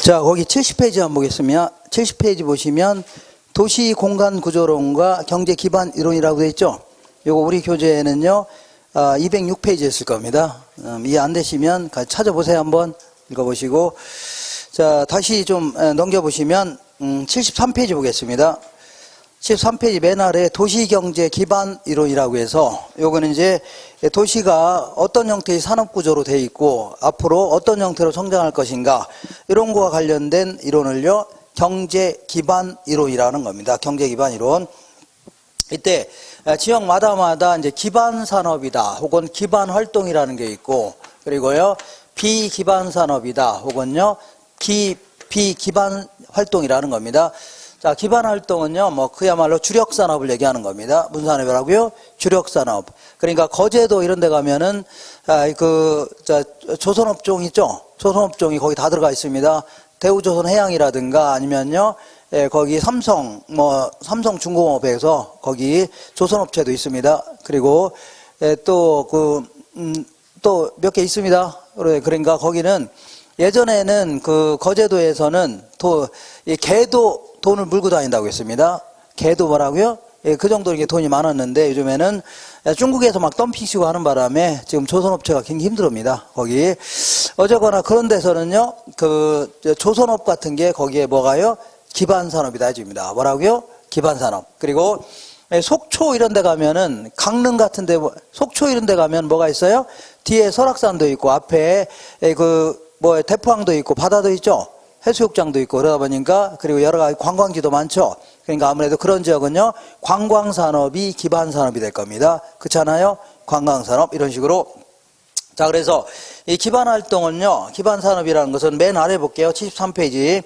자, 거기 70페이지 한번 보겠습니다. 70페이지 보시면 도시 공간 구조론과 경제 기반 이론이라고 되어 있죠. 요거 우리 교재에는요, 206페이지에 있을 겁니다. 이해 안 되시면 찾아보세요. 한번 읽어보시고. 자, 다시 좀 넘겨보시면 73페이지 보겠습니다. 73페이지 맨 아래 도시경제 기반 이론이라고 해서 요거는 이제 도시가 어떤 형태의 산업구조로 되어 있고 앞으로 어떤 형태로 성장할 것인가 이런 거와 관련된 이론을요 경제 기반 이론이라는 겁니다. 경제 기반 이론. 이때 지역마다마다 이제 기반 산업이다 혹은 기반 활동이라는 게 있고 그리고요 비기반 산업이다 혹은요 비기반 활동이라는 겁니다. 자, 기반 활동은요, 그야말로 주력 산업을 얘기하는 겁니다. 무슨 산업이라고요? 주력 산업. 그러니까 거제도 이런 데 가면은, 조선업종 있죠? 조선업종이 거기 다 들어가 있습니다. 대우조선해양이라든가 아니면요, 거기 삼성중공업에서 거기 조선업체도 있습니다. 그리고, 또 몇 개 있습니다. 그러니까 거기는 예전에는 거제도에서는 개도 돈을 물고 다닌다고 했습니다. 개도 뭐라고요? 그 정도로 돈이 많았는데 요즘에는 중국에서 막 덤핑치고 하는 바람에 지금 조선업체가 굉장히 힘들합니다. 거기. 어쨌거나 그런 데서는요, 조선업 같은 게 거기에 뭐가요? 기반산업이다 해줍니다. 뭐라고요? 기반산업. 그리고 속초 이런 데 가면은 강릉 같은 데, 속초 이런 데 가면 뭐가 있어요? 뒤에 설악산도 있고 앞에 대포항도 있고 바다도 있죠? 해수욕장도 있고 그러다 보니까 그리고 여러 가지 관광지도 많죠. 그러니까 아무래도 그런 지역은요 관광산업이 기반산업이 될 겁니다. 그렇잖아요. 관광산업 이런 식으로. 자, 그래서 이 기반활동은요 기반산업이라는 것은 맨 아래 볼게요. 73페이지.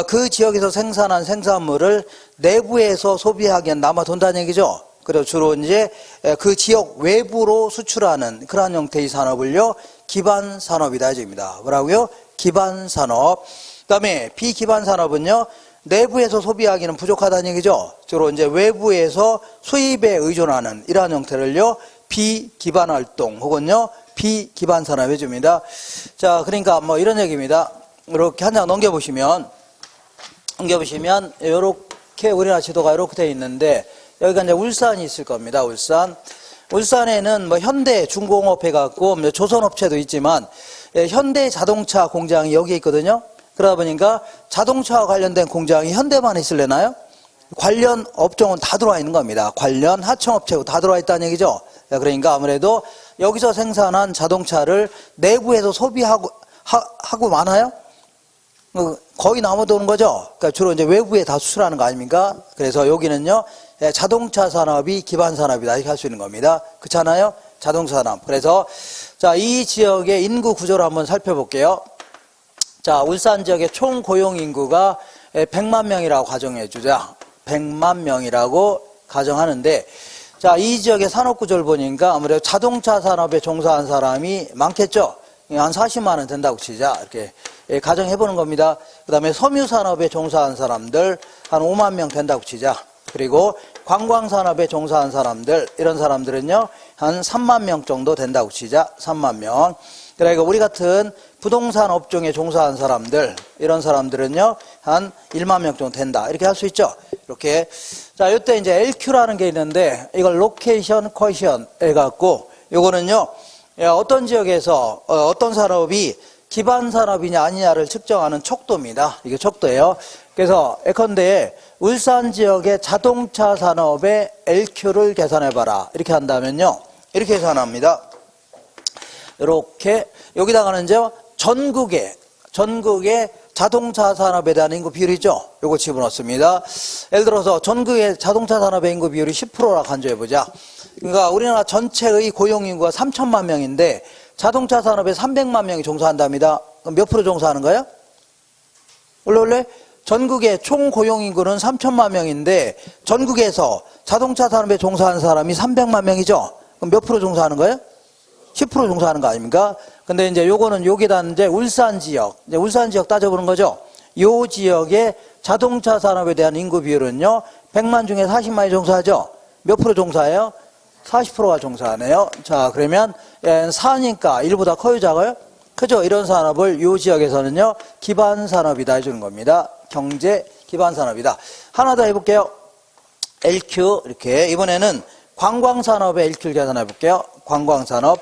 그 지역에서 생산한 생산물을 내부에서 소비하기엔 남아돈다는 얘기죠. 그리고 주로 이제 그 지역 외부로 수출하는 그러한 형태의 산업을요 기반산업이다 해줍니다. 뭐라고요? 기반산업. 그 다음에 비기반산업은요, 내부에서 소비하기는 부족하다는 얘기죠. 주로 이제 외부에서 수입에 의존하는 이러한 형태를요, 비기반활동 혹은요, 비기반산업 해줍니다. 자, 그러니까 이런 얘기입니다. 이렇게 한 장 넘겨보시면, 이렇게 우리나라 지도가 이렇게 되어 있는데, 여기가 이제 울산이 있을 겁니다, 울산. 울산에는 현대 중공업 해갖고 조선업체도 있지만, 현대 자동차 공장이 여기에 있거든요. 그러다 보니까 자동차와 관련된 공장이 현대만 있을래나요? 관련 업종은 다 들어와 있는 겁니다. 관련 하청업체고 다 들어와 있다는 얘기죠. 그러니까 아무래도 여기서 생산한 자동차를 내부에서 소비하고 많아요? 거의 남아도는 거죠. 그러니까 주로 이제 외부에 다 수출하는 거 아닙니까? 그래서 여기는요, 자동차 산업이 기반 산업이다 이렇게 할 수 있는 겁니다. 그렇잖아요? 자동차 산업. 그래서 자, 이 지역의 인구 구조를 한번 살펴볼게요. 자, 울산 지역의 총 고용 인구가 100만 명이라고 가정해 주자. 100만 명이라고 가정하는데, 자, 이 지역의 산업 구조를 보니까 아무래도 자동차 산업에 종사한 사람이 많겠죠. 한 40만 원 된다고 치자. 이렇게 가정해 보는 겁니다. 그 다음에 섬유 산업에 종사한 사람들 한 5만 명 된다고 치자. 그리고 관광산업에 종사한 사람들, 이런 사람들은요, 한 3만 명 정도 된다고 치자. 3만 명. 그러니까 우리 같은 부동산 업종에 종사한 사람들, 이런 사람들은요, 한 1만 명 정도 된다. 이렇게 할 수 있죠. 이렇게. 자, 이때 이제 LQ라는 게 있는데, 이걸 로케이션 쿼션 해갖고, 요거는요, 어떤 지역에서 어떤 산업이 기반 산업이냐 아니냐를 측정하는 척도입니다. 이게 척도예요. 그래서 예컨대 울산 지역의 자동차 산업의 LQ를 계산해봐라. 이렇게 한다면요. 이렇게 계산합니다. 이렇게 여기다가는 이제 전국의 자동차 산업에 대한 인구 비율이죠. 요거 집어넣습니다. 예를 들어서 전국의 자동차 산업의 인구 비율이 10%라 간주해보자. 그러니까 우리나라 전체의 고용 인구가 3천만 명인데 자동차 산업에 300만 명이 종사한답니다. 그럼 몇 프로 종사하는 거예요? 원래 전국의 총 고용 인구는 3천만 명인데 전국에서 자동차 산업에 종사하는 사람이 300만 명이죠. 그럼 몇 프로 종사하는 거예요? 10% 종사하는 거 아닙니까? 근데 이제 요거는 여기다 이제 울산 지역 따져보는 거죠. 요 지역의 자동차 산업에 대한 인구 비율은요, 100만 중에 40만이 종사하죠. 몇 프로 종사해요? 40%가 종사하네요. 자, 그러면 4니까 1보다 커요, 작아요? 그죠? 이런 산업을 요 지역에서는요, 기반 산업이다 해주는 겁니다. 경제 기반 산업이다. 하나 더 해볼게요. LQ, 이렇게. 이번에는 관광산업의 LQ를 계산해 볼게요. 관광산업.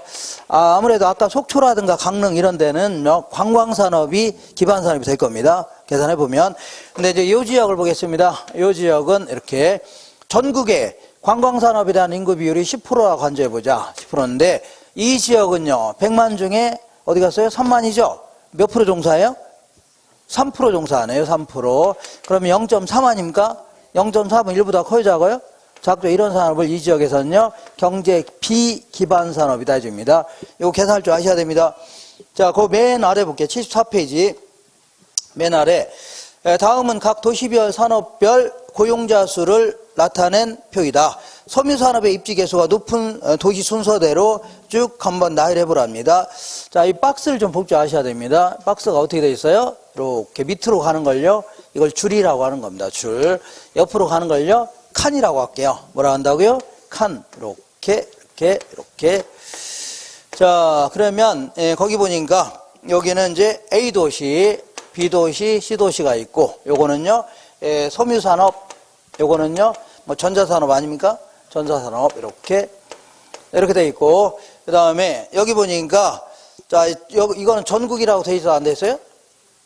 아무래도 아까 속초라든가 강릉 이런 데는 관광산업이 기반산업이 될 겁니다. 계산해 보면. 근데 이제 이 지역을 보겠습니다. 이 지역은 이렇게 전국에 관광산업에 대한 인구 비율이 10%라고 간주해 보자. 10%인데 이 지역은요, 100만 중에 어디 갔어요? 3만이죠? 몇 프로 종사해요? 3% 종사하네요. 3%. 그러면 0.3 아닙니까? 0.3은 1보다 커요, 작아요? 작죠. 이런 산업을 이 지역에서는요, 경제 비기반 산업이다 해줍니다. 이거 계산할 줄 아셔야 됩니다. 자, 그 맨 아래 볼게요. 74페이지. 맨 아래. 다음은 각 도시별 산업별 고용자 수를 나타낸 표이다. 섬유산업의 입지 개수가 높은 도시 순서대로 쭉 한번 나열해 보랍니다. 자, 이 박스를 좀 볼 줄 아셔야 됩니다. 박스가 어떻게 되어 있어요? 이렇게 밑으로 가는 걸요, 이걸 줄이라고 하는 겁니다. 줄. 옆으로 가는 걸요, 칸이라고 할게요. 뭐라 한다고요? 칸. 이렇게. 자, 그러면 거기 보니까 여기는 이제 A도시, B도시, C도시가 있고, 요거는요, 섬유산업, 요거는요, 뭐 전자산업 아닙니까? 전자산업 이렇게 돼 있고, 그 다음에 여기 보니까 자, 이거는 전국이라고 돼 있어 안 돼 있어요?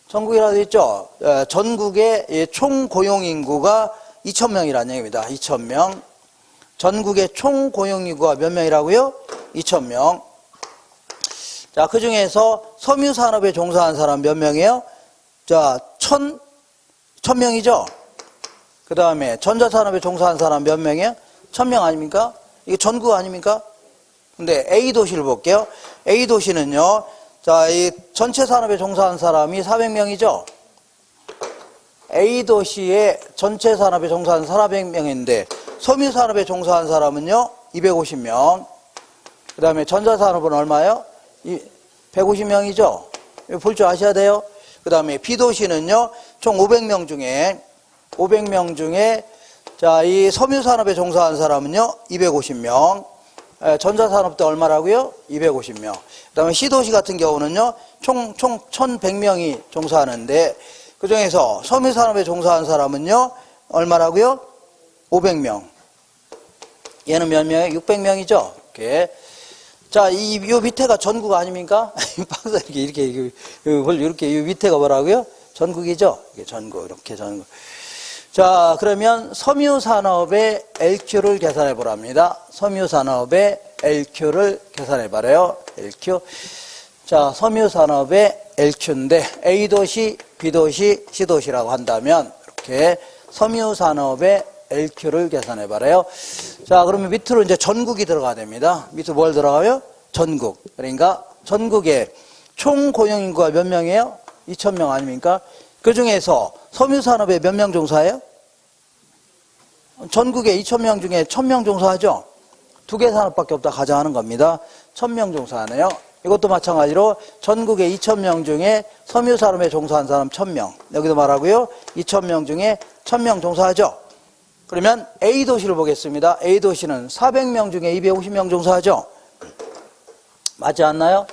전국이라고 돼 있죠. 전국의 총 고용 인구가 2,000명이라는 얘기입니다. 2,000명. 전국의 총 고용 인구가 몇 명이라고요? 2,000명. 자, 그 중에서 섬유산업에 종사한 사람 몇 명이에요? 자, 1,000명이죠. 그 다음에 전자산업에 종사한 사람 몇 명이에요? 1,000명 아닙니까? 이게 전국 아닙니까? 근데 A도시를 볼게요. A도시는요, 자, 이 전체 산업에 종사한 사람이 400명이죠? A도시의 전체 산업에 종사한 400명인데, 섬유산업에 종사한 사람은요, 250명. 그 다음에 전자산업은 얼마예요? 150명이죠? 이거 볼 줄 아셔야 돼요. 그 다음에 B도시는요, 총 500명 중에, 자, 이 섬유산업에 종사한 사람은요, 250명. 전자산업도 얼마라고요? 250명. 그 다음에 C도시 같은 경우는요, 총 1,100명이 종사하는데, 그 중에서 섬유산업에 종사한 사람은요, 얼마라고요? 500명. 얘는 몇 명이에요? 600명이죠? 이렇게. 자, 요 밑에가 전국 아닙니까? 박스 이렇게, 요 밑에가 뭐라고요? 전국이죠? 이게 전국, 이렇게 전국. 자, 그러면 섬유산업의 LQ를 계산해 보랍니다. 섬유산업의 LQ를 계산해 봐래요. LQ. 자, 섬유산업의 LQ인데 A도시, B도시, C도시라고 한다면 이렇게 섬유산업의 LQ를 계산해 봐래요. 자, 그러면 밑으로 이제 전국이 들어가야 됩니다. 밑으로 뭘 들어가요? 전국. 그러니까 전국의 총 고용 인구가 몇 명이에요? 2,000명 아닙니까? 그 중에서 섬유산업에 몇 명 종사해요? 전국에 2,000명 중에 1,000명 종사하죠? 두 개 산업밖에 없다 가정하는 겁니다. 1,000명 종사하네요. 이것도 마찬가지로 전국에 2,000명 중에 섬유산업에 종사한 사람 1,000명. 여기도 말하고요. 2,000명 중에 1,000명 종사하죠? 그러면 A도시를 보겠습니다. A도시는 400명 중에 250명 종사하죠? 맞지 않나요?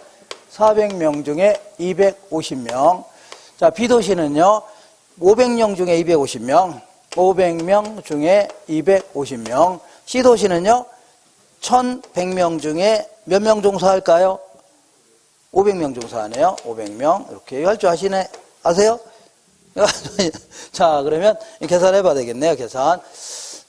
400명 중에 250명. 자, B도시는요, 500명 중에 250명, 500명 중에 250명. C도시는요, 1,100명 중에 몇 명 종사할까요? 500명 종사하네요. 500명. 이렇게 할 줄 아세요? 자, 그러면 계산해 봐야 되겠네요. 계산.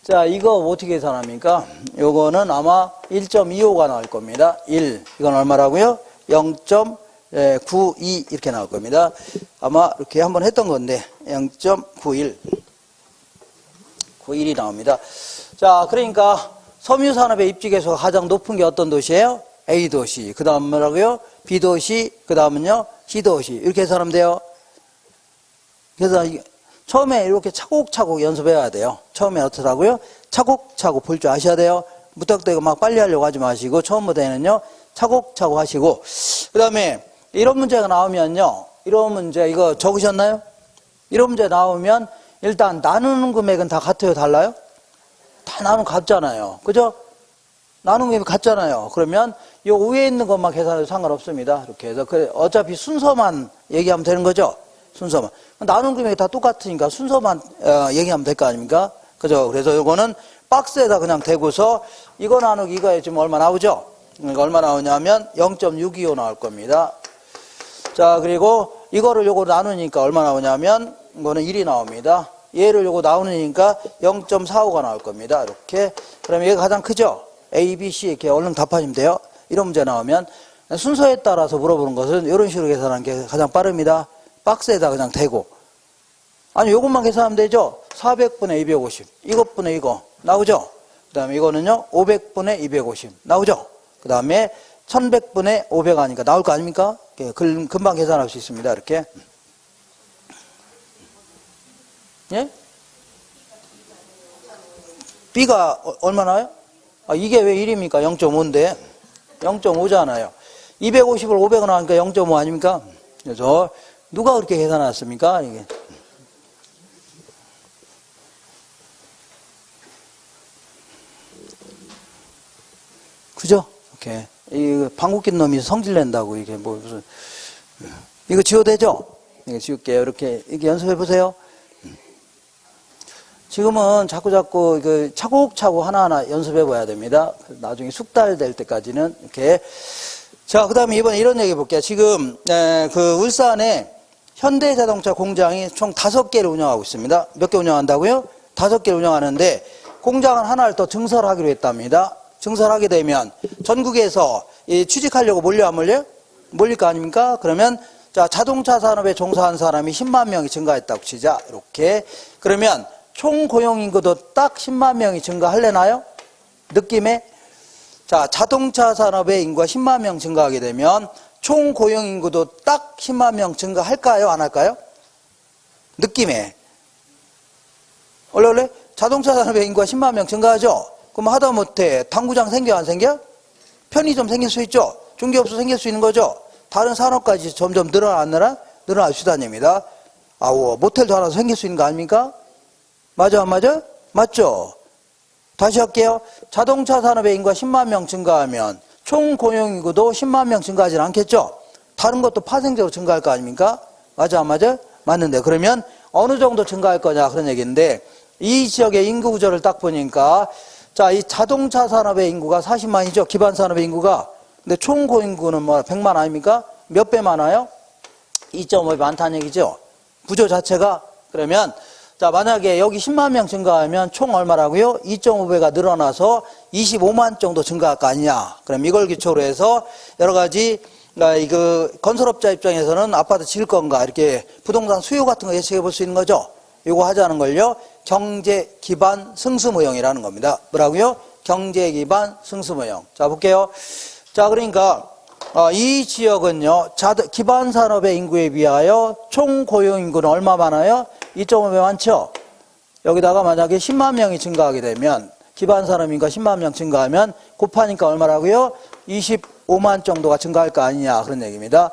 자, 이거 어떻게 계산합니까? 요거는 아마 1.25가 나올 겁니다. 1. 이건 얼마라고요? 0.92 이렇게 나올 겁니다. 아마 이렇게 한번 했던 건데 0.91 91이 나옵니다. 자, 그러니까 섬유산업의 입지 개수가 가장 높은 게 어떤 도시예요? A도시. 그 다음 뭐라고요? B도시. 그 다음은요? C도시. 이렇게 계산하면 돼요. 그래서 처음에 이렇게 차곡차곡 연습해야 돼요. 처음에 어떻다고요? 차곡차곡 볼 줄 아셔야 돼요. 무턱대고 막 빨리 하려고 하지 마시고 처음부터는요 차곡차곡 하시고, 그 다음에 이런 문제가 나오면요, 이런 문제 이거 적으셨나요? 이런 문제 나오면 일단 나누는 금액은 다 같아요? 달라요? 다 나누면 같잖아요. 그죠? 나누는 금액이 같잖아요. 그러면 요 위에 있는 것만 계산해도 상관없습니다. 이렇게 해서 어차피 순서만 얘기하면 되는 거죠. 순서만. 나눈 금액이 다 똑같으니까 순서만 얘기하면 될 거 아닙니까? 그죠? 그래서 요거는 박스에다 그냥 대고서 이거 나누기 이거에 지금 얼마 나오죠? 이거 얼마 나오냐면 0.625 나올 겁니다. 자, 그리고 이거를 요거 나누니까 얼마 나오냐면 이거는 1이 나옵니다. 얘를 요거 나누니까 0.45가 나올 겁니다. 이렇게. 그러면 얘가 가장 크죠? A, B, C 이렇게 얼른 답하시면 돼요. 이런 문제 나오면 순서에 따라서 물어보는 것은 이런 식으로 계산하는 게 가장 빠릅니다. 박스에다 그냥 대고. 아니, 요것만 계산하면 되죠? 400분의 250. 이것분의 이거. 나오죠? 그 다음에 이거는요, 500분의 250. 나오죠? 그 다음에 1100분의 500 하니까 나올 거 아닙니까? 금방 계산할 수 있습니다. 이렇게. 예? B가 얼마나요? 아, 이게 왜 1입니까? 0.5인데. 0.5잖아요. 250을 500을 하니까 0.5 아닙니까? 그래서 누가 그렇게 계산했습니까? 이게. 그죠? 이렇게. 이 방귀 낀 놈이 성질 낸다고 이게 뭐 무슨. 이거 지워도 되죠? 이거 지울게요. 이렇게 연습해 보세요. 지금은 자꾸 차곡차곡 하나하나 연습해 봐야 됩니다. 나중에 숙달될 때까지는 이렇게. 자, 그 다음에 이번에 이런 얘기 해볼게요. 지금 그 울산에 현대자동차 공장이 총 5개를 운영하고 있습니다. 몇 개 운영한다고요? 5개를 운영하는데 공장 하나를 더 증설하기로 했답니다. 증설하게 되면 전국에서 취직하려고 몰려 안 몰려요? 몰릴 거 아닙니까? 그러면 자, 자동차 산업에 종사한 사람이 10만 명이 증가했다고 치자. 이렇게. 그러면 총 고용 인구도 딱 10만 명이 증가할래나요? 느낌에? 자, 자동차 산업의 인구가 10만 명 증가하게 되면 총 고용 인구도 딱 10만 명 증가할까요? 안 할까요? 느낌에. 원래 자동차 산업의 인구가 10만 명 증가하죠? 그럼 하다못해 당구장 생겨 안 생겨? 편의점 생길 수 있죠? 중개업소 생길 수 있는 거죠? 다른 산업까지 점점 늘어날 수단입니다. 모텔도 하나 생길 수 있는 거 아닙니까? 맞아, 안 맞아? 맞죠? 다시 할게요. 자동차 산업의 인구가 10만 명 증가하면 총 고용인구도 10만 명 증가하지 않겠죠? 다른 것도 파생적으로 증가할 거 아닙니까? 맞아, 안 맞아? 맞는데. 그러면 어느 정도 증가할 거냐 그런 얘기인데 이 지역의 인구 구조를 딱 보니까 자, 이 자동차 산업의 인구가 40만이죠? 기반 산업의 인구가. 근데 총 고인구는 100만 아닙니까? 몇 배 많아요? 2.5배 많다는 얘기죠? 구조 자체가. 그러면 자, 만약에 여기 10만 명 증가하면 총 얼마라고요? 2.5배가 늘어나서 25만 정도 증가할 거 아니냐. 그럼 이걸 기초로 해서 여러 가지 건설업자 입장에서는 아파트 지을 건가 이렇게 부동산 수요 같은 거 예측해 볼 수 있는 거죠. 이거 하자는 걸요. 경제 기반 승수모형이라는 겁니다. 뭐라고요? 경제 기반 승수모형. 자, 볼게요. 자, 그러니까 이 지역은요. 기반 산업의 인구에 비하여 총 고용 인구는 얼마 많아요? 2.5배 많죠? 여기다가 만약에 10만 명이 증가하게 되면 기반 산업 인구가 10만 명 증가하면 곱하니까 얼마라고요? 25만 정도가 증가할 거 아니냐 그런 얘기입니다.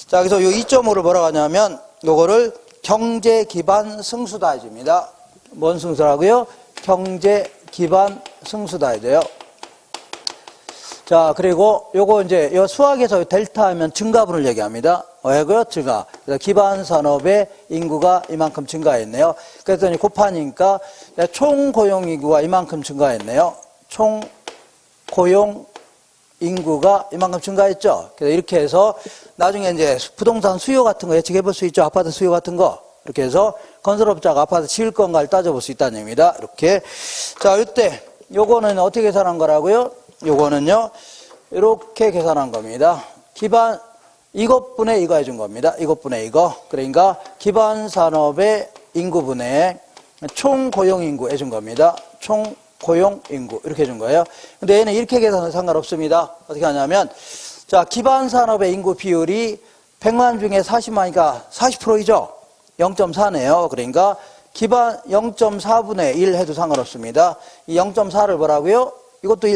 자, 그래서 이 2.5를 뭐라고 하냐면 요거를 경제 기반 승수다 해줍니다. 뭔 승수라고요? 경제 기반 승수다 해줘요. 자, 그리고 요거 이제 수학에서 델타 하면 증가분을 얘기합니다. 왜고요? 증가. 그래서 기반 산업의 인구가 이만큼 증가했네요. 그랬더니 곱하니까 총 고용 인구가 이만큼 증가했네요. 총 고용 인구가 이만큼 증가했죠. 그래서 이렇게 해서 나중에 이제 부동산 수요 같은 거 예측해 볼 수 있죠. 아파트 수요 같은 거. 이렇게 해서 건설업자가 아파트 지을 건가를 따져볼 수 있다는 얘기입니다. 이렇게. 자, 이때 요거는 어떻게 계산한 거라고요? 요거는요. 이렇게 계산한 겁니다. 기반 이것분의 이거 해준 겁니다. 이것분의 이거. 그러니까 기반 산업의 인구분의 총 고용 인구 해준 겁니다. 총 고용 인구 이렇게 해준 거예요. 근데 얘는 이렇게 계산은 상관없습니다. 어떻게 하냐면 자, 기반 산업의 인구 비율이 100만 중에 40만이니까 40%이죠. 0.4네요. 그러니까 기반 0.4분의 1 해도 상관없습니다. 이 0.4를 뭐라고요? 이것도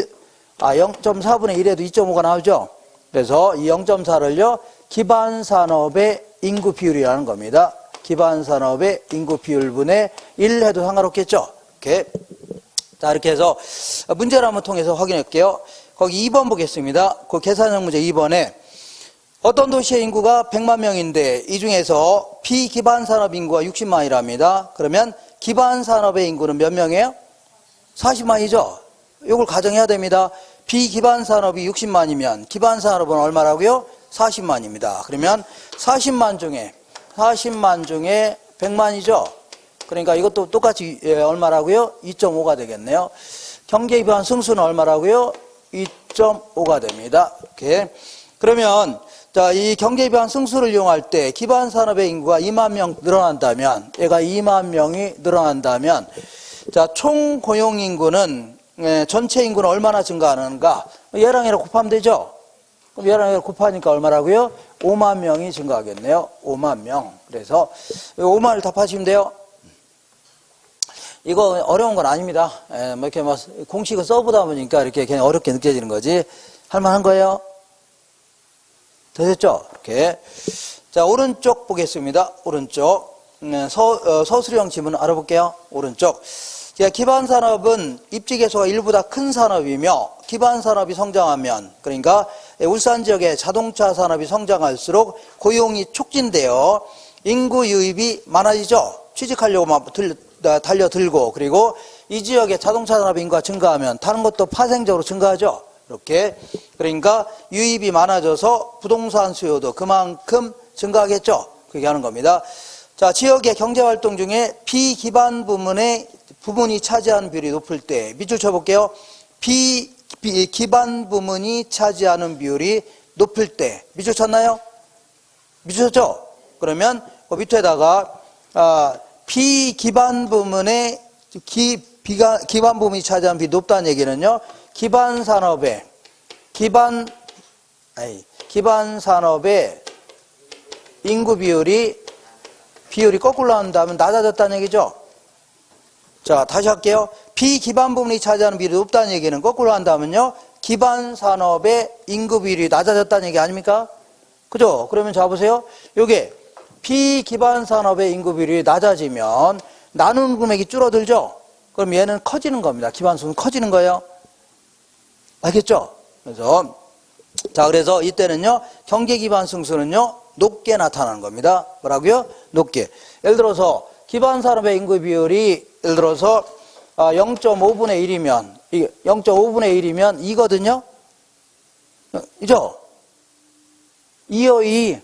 0.4분의 1에도 2.5가 나오죠. 그래서 이 0.4를요 기반 산업의 인구 비율이라는 겁니다. 기반 산업의 인구 비율분의 1 해도 상관없겠죠. 이렇게. 자, 이렇게 해서 문제를 한번 통해서 확인할게요. 거기 2번 보겠습니다. 그 계산형 문제 2번에 어떤 도시의 인구가 100만 명인데 이 중에서 비기반 산업 인구가 60만이랍니다. 그러면 기반 산업의 인구는 몇 명이에요? 40만이죠. 이걸 가정해야 됩니다. 비기반 산업이 60만이면 기반 산업은 얼마라고요? 40만입니다. 그러면 40만 중에 100만이죠. 그러니까 이것도 똑같이 얼마라고요? 2.5가 되겠네요. 경제 기반 승수는 얼마라고요? 2.5가 됩니다. 이렇게. 그러면 자, 이 경제 기반 승수를 이용할 때 기반 산업의 인구가 2만 명 늘어난다면, 얘가 2만 명이 늘어난다면, 자, 총 고용 인구는 전체 인구는 얼마나 증가하는가? 얘랑 얘랑 곱하면 되죠? 그럼 얘랑 얘랑 곱하니까 얼마라고요? 5만 명이 증가하겠네요. 5만 명. 그래서 5만을 답하시면 돼요. 이거 어려운 건 아닙니다. 뭐 이렇게 뭐 공식을 써보다 보니까 이렇게 그냥 어렵게 느껴지는 거지. 할만한 거예요. 되셨죠? 이렇게. 자, 오른쪽 보겠습니다. 오른쪽. 서술형 지문 알아볼게요. 오른쪽. 기반 산업은 입지 개수가 일보다 큰 산업이며 기반 산업이 성장하면, 그러니까 울산 지역의 자동차 산업이 성장할수록 고용이 촉진되어 인구 유입이 많아지죠. 취직하려고 막 달려들고, 그리고 이 지역의 자동차 산업 인구가 증가하면 다른 것도 파생적으로 증가하죠. 이렇게. 그러니까 유입이 많아져서 부동산 수요도 그만큼 증가하겠죠. 그렇게 하는 겁니다. 자, 지역의 경제활동 중에 비기반 부문이 차지하는 비율이 높을 때, 밑줄 쳐볼게요. 비기반 부문이 차지하는 비율이 높을 때, 밑줄 쳤나요? 밑줄 쳤죠? 그러면 그 밑에다가 비기반 부문의 기반 부문이 차지하는 비율이 높다는 얘기는요, 기반 산업의 인구 비율이 거꾸로 한다면 낮아졌다는 얘기죠. 자, 다시 할게요. 비기반 부문이 차지하는 비율이 높다는 얘기는 거꾸로 한다면요, 기반 산업의 인구 비율이 낮아졌다는 얘기 아닙니까? 그죠? 그러면 자 보세요. 요게 비기반 산업의 인구 비율이 낮아지면 나누는 금액이 줄어들죠? 그럼 얘는 커지는 겁니다. 기반 수는 커지는 거예요. 알겠죠? 그래서 이때는요, 경제 기반 승수는요, 높게 나타나는 겁니다. 뭐라고요? 높게. 예를 들어서 기반 산업의 인구 비율이 예를 들어서 0.5분의 1이면 0.5분의 1이면 2거든요. 이죠? 2요 2.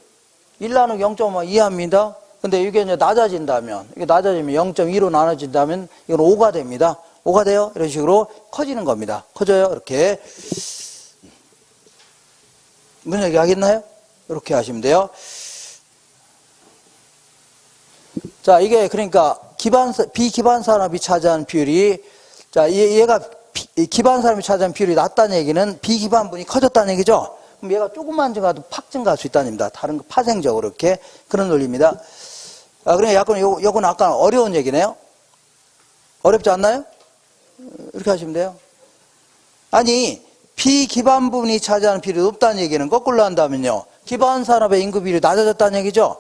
1 나누기 0.5 2합니다. 근데 이게 이제 낮아진다면, 이게 낮아지면 0.2로 나눠진다면 이건 5가 됩니다. 5가 돼요. 이런 식으로 커지는 겁니다. 커져요. 이렇게. 무슨 얘기 하겠나요? 이렇게 하시면 돼요. 자, 이게 그러니까 비기반 산업이 차지하는 비율이, 자, 얘가 기반 산업이 차지하는 비율이 낮다는 얘기는 비기반분이 커졌다는 얘기죠. 그럼 얘가 조금만 증가도 팍 증가할 수 있다는 얘기입니다. 다른 거 파생적으로 이렇게 그런 논리입니다. 그러니까 약간 요건 아까 어려운 얘기네요. 어렵지 않나요? 이렇게 하시면 돼요. 아니, 비기반 부분이 차지하는 비율이 높다는 얘기는 거꾸로 한다면요, 기반 산업의 인구 비율이 낮아졌다는 얘기죠.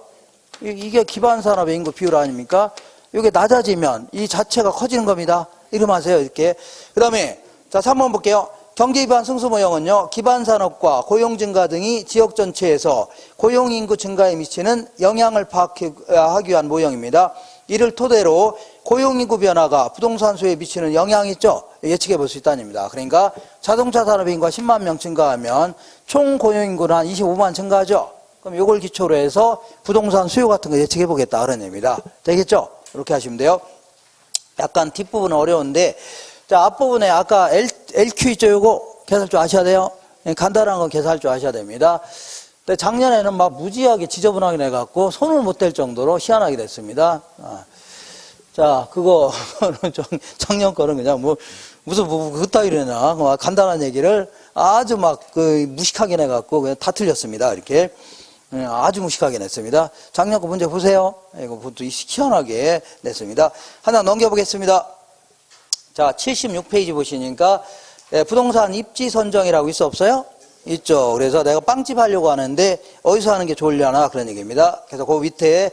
이게 기반 산업의 인구 비율 아닙니까? 이게 낮아지면 이 자체가 커지는 겁니다. 이러면 하세요. 이렇게. 그 다음에 자, 3번 볼게요. 경제 기반 승수 모형은요, 기반 산업과 고용 증가 등이 지역 전체에서 고용 인구 증가에 미치는 영향을 파악하기 위한 모형입니다. 이를 토대로 고용 인구 변화가 부동산 수요에 미치는 영향이 있죠. 예측해 볼 수 있다는 얘기입니다. 그러니까 자동차 산업 인구가 10만 명 증가하면 총 고용 인구는 한 25만 증가하죠. 그럼 이걸 기초로 해서 부동산 수요 같은 거 예측해 보겠다 그런 얘기입니다. 되겠죠? 이렇게 하시면 돼요. 약간 뒷부분은 어려운데, 자, 앞부분에 아까 LQ 있죠? 요거 계산할 줄 아셔야 돼요. 간단한 건 계산할 줄 아셔야 됩니다. 근데 작년에는 막 무지하게 지저분하게 내갖고 손을 못 댈 정도로 희한하게 됐습니다. 자, 그거는 좀 작년 거는 그냥 무슨 그따위로나 간단한 얘기를 아주 막 무식하게 내갖고 그냥 다 틀렸습니다. 이렇게. 아주 무식하게 냈습니다. 작년 거 문제 보세요. 이거 희한하게 냈습니다. 하나 넘겨보겠습니다. 자, 76페이지 보시니까 부동산 입지 선정이라고 있어 없어요? 있죠. 그래서 내가 빵집 하려고 하는데 어디서 하는 게 좋으려나 그런 얘기입니다. 그래서 그 밑에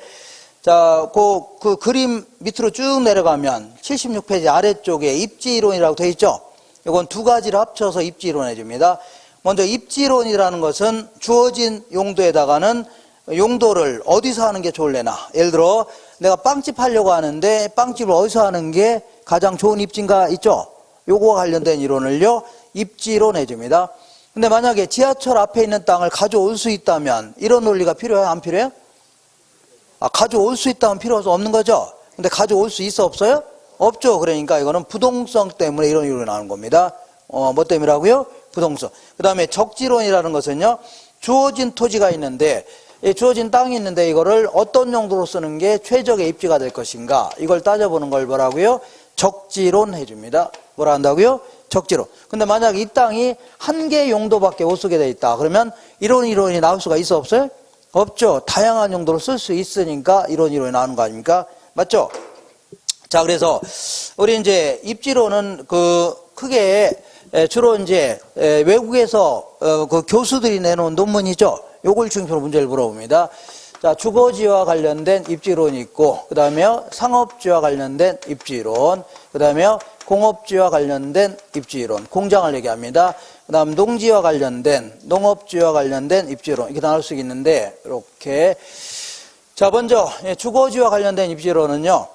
자, 그 그림 밑으로 쭉 내려가면 76페이지 아래쪽에 입지 이론이라고 되어 있죠. 이건 두 가지를 합쳐서 입지이론 해줍니다. 먼저 입지이론이라는 것은 주어진 용도에다가는 용도를 어디서 하는 게 좋을래나, 예를 들어 내가 빵집 하려고 하는데 빵집을 어디서 하는 게 가장 좋은 입지인가 있죠? 요거와 관련된 이론을요 입지이론 해줍니다. 근데 만약에 지하철 앞에 있는 땅을 가져올 수 있다면 이런 논리가 필요해요? 안 필요해요? 가져올 수 있다면 필요 없는 거죠? 근데 가져올 수 있어 없어요? 없죠. 그러니까 이거는 부동성 때문에 이런 이론이 나오는 겁니다. 뭐 때문이라고요? 부동성. 그 다음에 적지론이라는 것은요, 주어진 토지가 있는데, 주어진 땅이 있는데 이거를 어떤 용도로 쓰는 게 최적의 입지가 될 것인가, 이걸 따져보는 걸 뭐라고요? 적지론 해줍니다. 뭐라 한다고요? 적지론. 근데 만약 이 땅이 한 개의 용도밖에 못 쓰게 돼 있다. 그러면 이런 이론이 나올 수가 있어 없어요? 없죠. 다양한 용도로 쓸 수 있으니까 이런 이론이 나오는 거 아닙니까? 맞죠? 자, 그래서 우리 이제 입지론은 크게 주로 이제 외국에서 그 교수들이 내놓은 논문이죠. 요걸 중심으로 문제를 물어봅니다. 자, 주거지와 관련된 입지론이 있고, 그 다음에 상업지와 관련된 입지론, 그 다음에 공업지와 관련된 입지론, 공장을 얘기합니다. 그 다음 농지와 관련된, 농업지와 관련된 입지론, 이렇게 나눌 수 있는데, 이렇게. 자, 먼저 주거지와 관련된 입지론은요,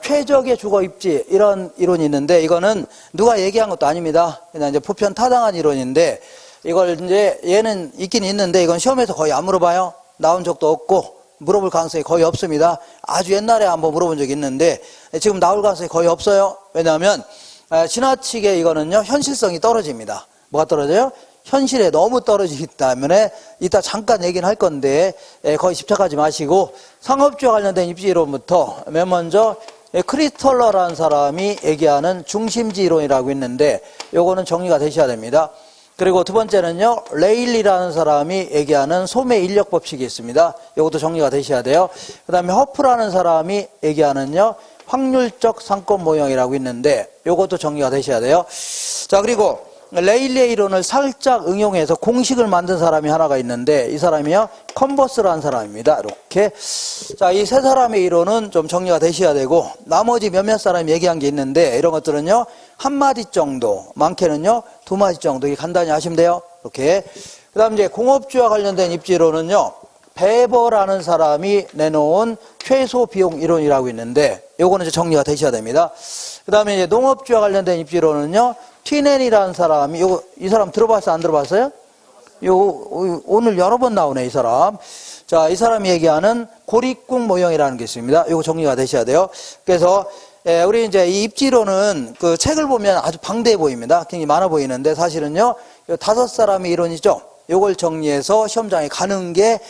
최적의 주거 입지, 이런 이론이 있는데, 이거는 누가 얘기한 것도 아닙니다. 그냥 이제 보편 타당한 이론인데, 이걸 이제 얘는 있긴 있는데, 이건 시험에서 거의 안 물어봐요. 나온 적도 없고, 물어볼 가능성이 거의 없습니다. 아주 옛날에 한번 물어본 적이 있는데, 지금 나올 가능성이 거의 없어요. 왜냐하면, 지나치게 이거는요, 현실성이 떨어집니다. 뭐가 떨어져요? 현실에 너무 떨어지기 때문에 이따 잠깐 얘기는 할 건데 거의 집착하지 마시고, 상업지와 관련된 입지이론부터 맨 먼저 크리스털러라는 사람이 얘기하는 중심지 이론이라고 있는데 요거는 정리가 되셔야 됩니다. 그리고 두 번째는요, 레일리라는 사람이 얘기하는 소매 인력 법칙이 있습니다. 요것도 정리가 되셔야 돼요. 그 다음에 허프라는 사람이 얘기하는요, 확률적 상권 모형이라고 있는데 요것도 정리가 되셔야 돼요. 자, 그리고 레일리의 이론을 살짝 응용해서 공식을 만든 사람이 하나가 있는데 이 사람이요, 컨버스라는 사람입니다. 이렇게. 자, 이 세 사람의 이론은 좀 정리가 되셔야 되고, 나머지 몇몇 사람이 얘기한 게 있는데 이런 것들은요, 한 마디 정도, 많게는요 두 마디 정도, 이게 간단히 하시면 돼요. 이렇게. 그 다음 이제 공업지와 관련된 입지론은요, 베버라는 사람이 내놓은 최소 비용 이론이라고 있는데 요거는 이제 정리가 되셔야 됩니다. 그 다음에 이제 농업지와 관련된 입지론은요, 티넨이라는 사람이, 이 사람 들어봤어요? 안 들어봤어요? 오늘 여러 번 나오네, 이 사람. 자, 이 사람이 얘기하는 고립국 모형이라는 게 있습니다. 요거 정리가 되셔야 돼요. 그래서, 우리 이제 이 입지론은 그 책을 보면 아주 방대해 보입니다. 굉장히 많아 보이는데 사실은요, 다섯 사람의 이론이죠. 요걸 정리해서 시험장에 가는 게,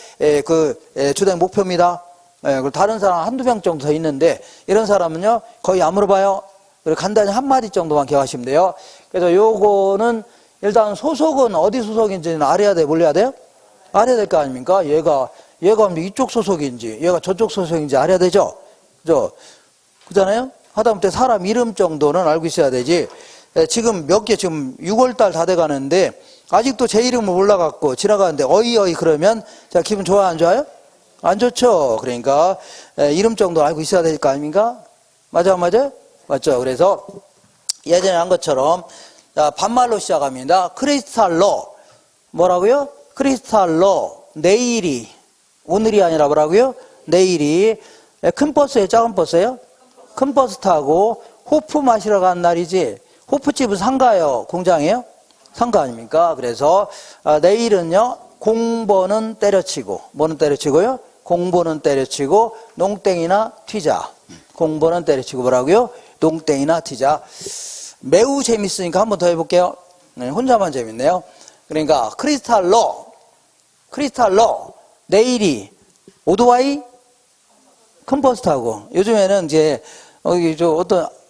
주된 목표입니다. 그리고 다른 사람 한두 명 정도 더 있는데, 이런 사람은요, 거의 안 물어봐요. 그리고 간단히 한 마디 정도만 기억하시면 돼요. 그래서 요거는 일단 소속은 어디 소속인지는 알아야 돼, 몰라야 돼요? 알아야 될 거 아닙니까? 얘가 이쪽 소속인지, 얘가 저쪽 소속인지 알아야 되죠? 그죠? 그잖아요? 하다못해 사람 이름 정도는 알고 있어야 되지. 지금 지금 6월달 다 돼 가는데, 아직도 제 이름을 몰라갖고 지나가는데, 어이 그러면, 자, 기분 좋아요, 안 좋아요? 안 좋죠? 그러니까, 이름 정도 알고 있어야 될 거 아닙니까? 맞아, 안 맞아요? 맞죠? 그래서 예전에 한 것처럼, 자, 반말로 시작합니다. 크리스탈러. 뭐라고요? 크리스탈러. 내일이. 오늘이 아니라 뭐라고요? 내일이. 큰 버스예요? 작은 버스예요? 큰 버스 타고 호프 마시러 간 날이지. 호프집은 상가요? 공장이에요? 상가 아닙니까? 그래서 내일은요, 공버는 때려치고. 뭐는 때려치고요? 공버는 때려치고 농땡이나 튀자. 공버는 때려치고 뭐라고요? 농땡이나 튀자. 매우 재밌으니까 한 번 더 해볼게요. 네, 혼자만 재밌네요. 그러니까 크리스탈러, 내일이 오토바이 큰 버스 타고. 요즘에는 이제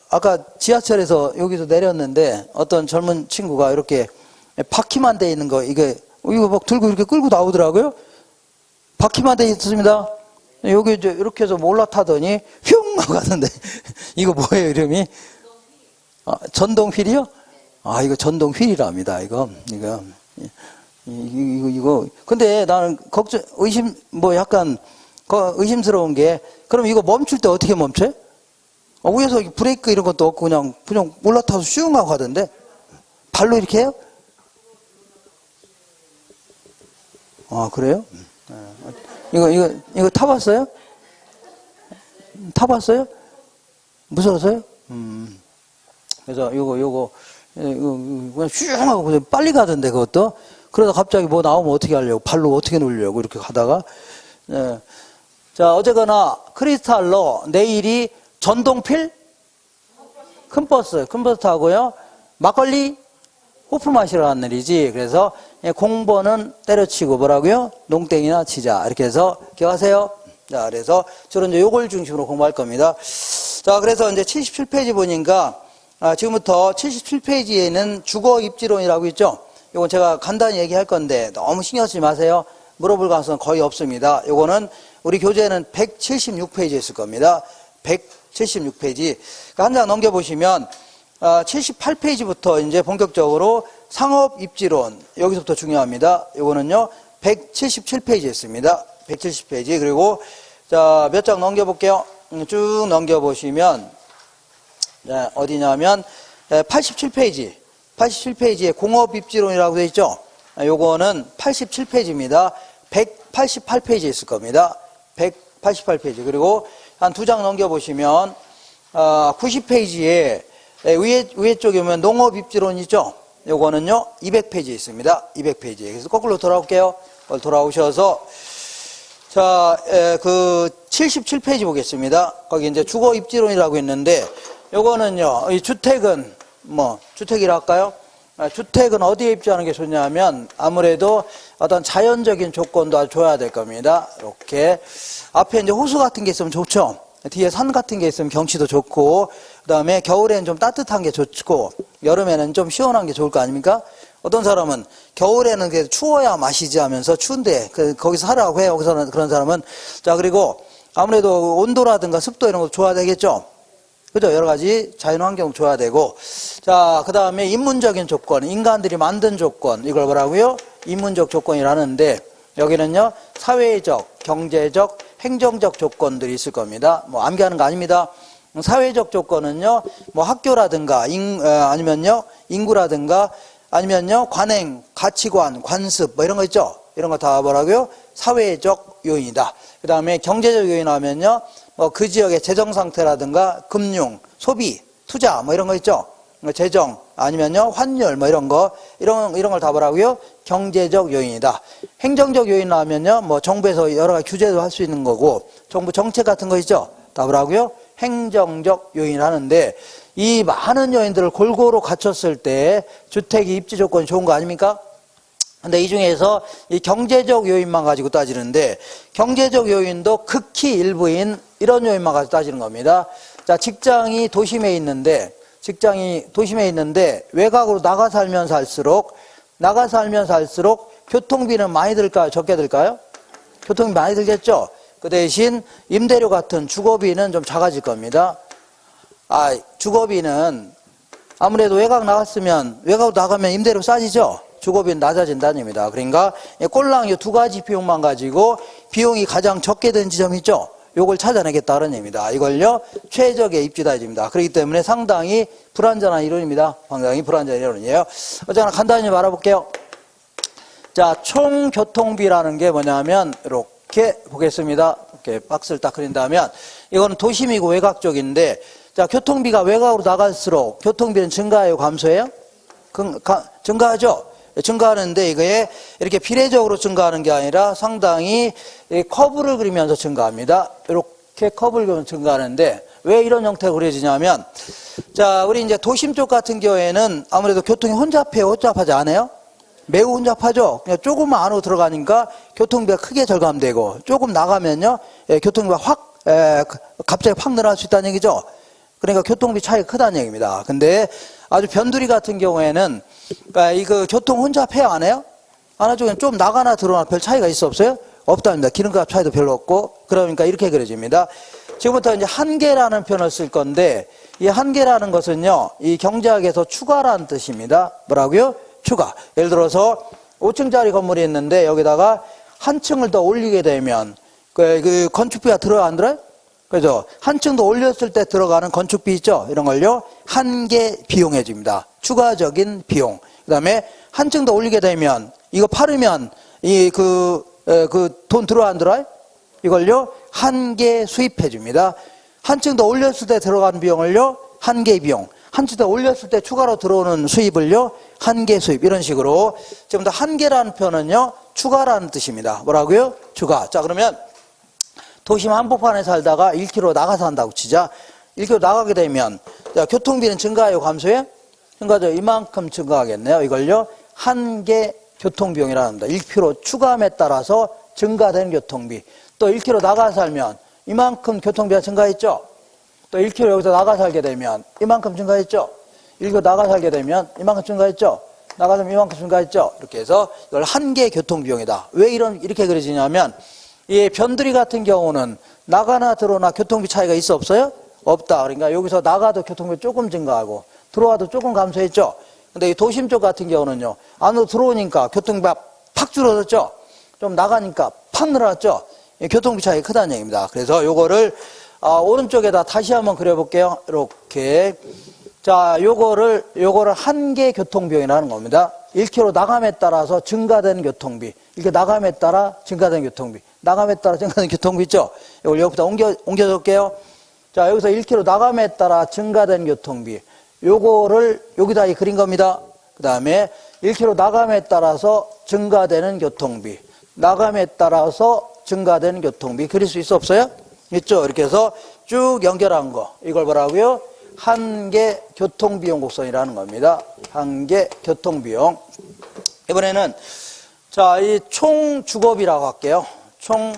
아까 지하철에서 여기서 내렸는데 어떤 젊은 친구가 이렇게 바퀴만 돼 있는 거, 이거 막 들고 이렇게 끌고 나오더라고요. 바퀴만 돼 있습니다. 여기 이제 이렇게 해서 올라타더니 흉 하고 갔는데 이거 뭐예요, 이름이? 전동휠이요? 이거 전동휠이랍니다. 이거. 근데 나는 약간 의심스러운 게, 그럼 이거 멈출 때 어떻게 멈춰요? 위에서 브레이크 이런 것도 없고 그냥 올라타서 슝 하고 가던데. 발로 이렇게 해요? 아, 그래요? 이거 타봤어요? 타봤어요? 무서웠어요? 그래서 이거 그냥 슝 하고 그냥 빨리 가던데 그것도. 그러다 갑자기 뭐 나오면 어떻게 하려고, 발로 어떻게 놀려고 이렇게 가다가. 예. 자, 어쨌거나 크리스탈로 내일이 전동필 큰 버스 타고요. 막걸리 호프 마시러 간 날이지. 그래서 공번은 때려치고 뭐라고요? 농땡이나 치자. 이렇게 해서 기억하세요. 자, 그래서 저는 이제 요걸 중심으로 공부할 겁니다. 자, 그래서 이제 77페이지 보니까 지금부터 77페이지에는 주거 입지론이라고 있죠. 요건 제가 간단히 얘기할 건데 너무 신경 쓰지 마세요. 물어볼 가능성은 거의 없습니다. 요거는 우리 교재는 176페이지에 있을 겁니다. 176페이지. 한 장 넘겨보시면 78페이지부터 이제 본격적으로 상업 입지론, 여기서부터 중요합니다. 요거는요 177페이지에 있습니다. 170페이지. 그리고 자, 몇 장 넘겨볼게요. 쭉 넘겨보시면 어디냐면 87페이지에 공업 입지론이라고 되어 있죠. 요거는 87페이지입니다. 188페이지에 있을 겁니다. 188페이지. 그리고 한 두 장 넘겨보시면 90페이지에 위에 쪽에 오면 농업 입지론 있죠. 요거는요 200페이지에 있습니다. 200페이지에. 그래서 거꾸로 돌아올게요. 돌아오셔서 자, 그 77페이지 보겠습니다. 거기 이제 주거 입지론이라고 있는데 요거는요, 이 주택은 주택이라 할까요? 주택은 어디에 입지하는 게 좋냐면 아무래도 어떤 자연적인 조건도 아주 좋아야 될 겁니다. 이렇게 앞에 이제 호수 같은 게 있으면 좋죠. 뒤에 산 같은 게 있으면 경치도 좋고, 그 다음에 겨울에는 좀 따뜻한 게 좋고, 여름에는 좀 시원한 게 좋을 거 아닙니까? 어떤 사람은 겨울에는 그래도 추워야 마시지 하면서 추운데 거기서 하라고 해요. 그런 사람은. 자, 그리고 아무래도 온도라든가 습도 이런 거 좋아야 되겠죠. 그죠? 여러 가지 자연환경 줘야 되고. 자, 그 다음에 인문적인 조건, 인간들이 만든 조건, 이걸 뭐라고요? 인문적 조건이라는데, 여기는요, 사회적, 경제적, 행정적 조건들이 있을 겁니다. 암기하는 거 아닙니다. 사회적 조건은요, 학교라든가, 아니면요, 인구라든가, 아니면요, 관행, 가치관, 관습, 이런 거 있죠? 이런 거 다 뭐라고요? 사회적 요인이다. 그 다음에 경제적 요인 하면요, 그 지역의 재정 상태라든가 금융, 소비, 투자 이런 거 있죠. 재정 아니면요 환율 이런 걸 다 뭐라고요? 경제적 요인이다. 행정적 요인 하면요 정부에서 여러 가지 규제도 할 수 있는 거고 정부 정책 같은 거 있죠. 다 뭐라고요? 행정적 요인 하는데 이 많은 요인들을 골고루 갖췄을 때 주택이 입지 조건이 좋은 거 아닙니까? 근데 이 중에서 이 경제적 요인만 가지고 따지는데 경제적 요인도 극히 일부인 이런 요인만 가지고 따지는 겁니다. 자, 직장이 도심에 있는데 외곽으로 나가 살면 살수록 교통비는 많이 들까요? 적게 들까요? 교통비 많이 들겠죠? 그 대신 임대료 같은 주거비는 좀 작아질 겁니다. 주거비는 아무래도 외곽으로 나가면 임대료 싸지죠? 주거비는 낮아진다는 얘기입니다. 그러니까 꼴랑 이 두 가지 비용만 가지고 비용이 가장 적게 든 지점이 있죠. 요걸 찾아내겠다는 얘기입니다. 이걸요 최적의 입지다입니다. 그렇기 때문에 상당히 불완전한 이론입니다. 상당히 불완전한 이론이에요. 어쨌거나 간단히 알아볼게요. 자, 총 교통비라는 게 뭐냐면 이렇게 보겠습니다. 이렇게 박스를 딱 그린다면 이거는 도심이고 외곽 쪽인데 자, 교통비가 외곽으로 나갈수록 교통비는 증가해요, 감소해요? 증가하죠. 증가하는데 이게 이렇게 비례적으로 증가하는 게 아니라 상당히 커브를 그리면서 증가합니다. 이렇게 커브를 그리면서 증가하는데 왜 이런 형태가 그려지냐면 자, 우리 이제 도심 쪽 같은 경우에는 아무래도 교통이 혼잡하지 않아요? 매우 혼잡하죠. 그냥 조금만 안으로 들어가니까 교통비가 크게 절감되고 조금 나가면요 교통비가 갑자기 확 늘어날 수 있다는 얘기죠. 그러니까 교통비 차이가 크다는 얘기입니다. 근데 아주 변두리 같은 경우에는 이거 교통 혼잡해요, 안 해요? 안 하죠. 좀 나가나 들어오나 별 차이가 있어 없어요? 없답니다. 기름값 차이도 별로 없고. 그러니까 이렇게 그려집니다. 지금부터 이제 한계라는 표현을 쓸 건데 이 한계라는 것은요 이 경제학에서 추가라는 뜻입니다. 뭐라고요? 추가. 예를 들어서 5층짜리 건물이 있는데 여기다가 한 층을 더 올리게 되면 그 건축비가 들어요, 안 들어요? 그죠? 한 층 더 올렸을 때 들어가는 건축비 있죠? 이런 걸요 한계 비용해줍니다. 추가적인 비용. 그 다음에 한층 더 올리게 되면, 이거 팔으면, 돈 들어와 안 들어와요? 이걸요, 한개 수입해 줍니다. 한층 더 올렸을 때 들어가는 비용을요, 한개 비용. 한층 더 올렸을 때 추가로 들어오는 수입을요, 한개 수입. 이런 식으로. 지금 더 한개라는 표현은요, 추가라는 뜻입니다. 뭐라고요? 추가. 자, 그러면 도심 한복판에 살다가 1km 나가서 한다고 치자. 1km 나가게 되면, 자, 교통비는 증가해요, 감소해요? 증가죠. 이만큼 증가하겠네요. 이걸요, 한개 교통비용이라고 합니다. 1km 추가함에 따라서 증가된 교통비. 또 1km 나가 살면 이만큼 교통비가 증가했죠. 또 1km 여기서 나가 살게 되면 이만큼 증가했죠. 1km 나가 살게 되면 이만큼 증가했죠. 나가면 이만큼 증가했죠. 이렇게 해서 이걸 한개 교통비용이다. 왜 이렇게 그려지냐면, 이 변두리 같은 경우는 나가나 들어오나 교통비 차이가 있어 없어요? 없다. 그러니까 여기서 나가도 교통비 조금 증가하고 들어와도 조금 감소했죠. 근데 이 도심 쪽 같은 경우는요, 안으로 들어오니까 교통비가 팍 줄어들었죠. 좀 나가니까 팍 늘어났죠. 교통비 차이가 크다는 얘기입니다. 그래서 요거를 오른쪽에다 다시 한번 그려볼게요. 이렇게. 자, 요거를 한개 교통비용이라는 겁니다. 1km 나감에 따라서 증가되는 교통비. 이렇게 나감에 따라 증가되는 교통비. 나감에 따라 증가되는 교통비 있죠? 이걸 여기부터 옮겨줄게요. 자, 여기서 1km 나감에 따라 증가되는 교통비. 요거를 여기다 그린 겁니다. 그 다음에 1km 나감에 따라서 증가되는 교통비. 나감에 따라서 증가되는 교통비. 그릴 수 있어 없어요? 있죠? 이렇게 해서 쭉 연결한 거. 이걸 뭐라고요? 한개 교통비용 곡선이라는 겁니다. 한개 교통비용. 이번에는, 자, 이 총 주거비라고 할게요. 총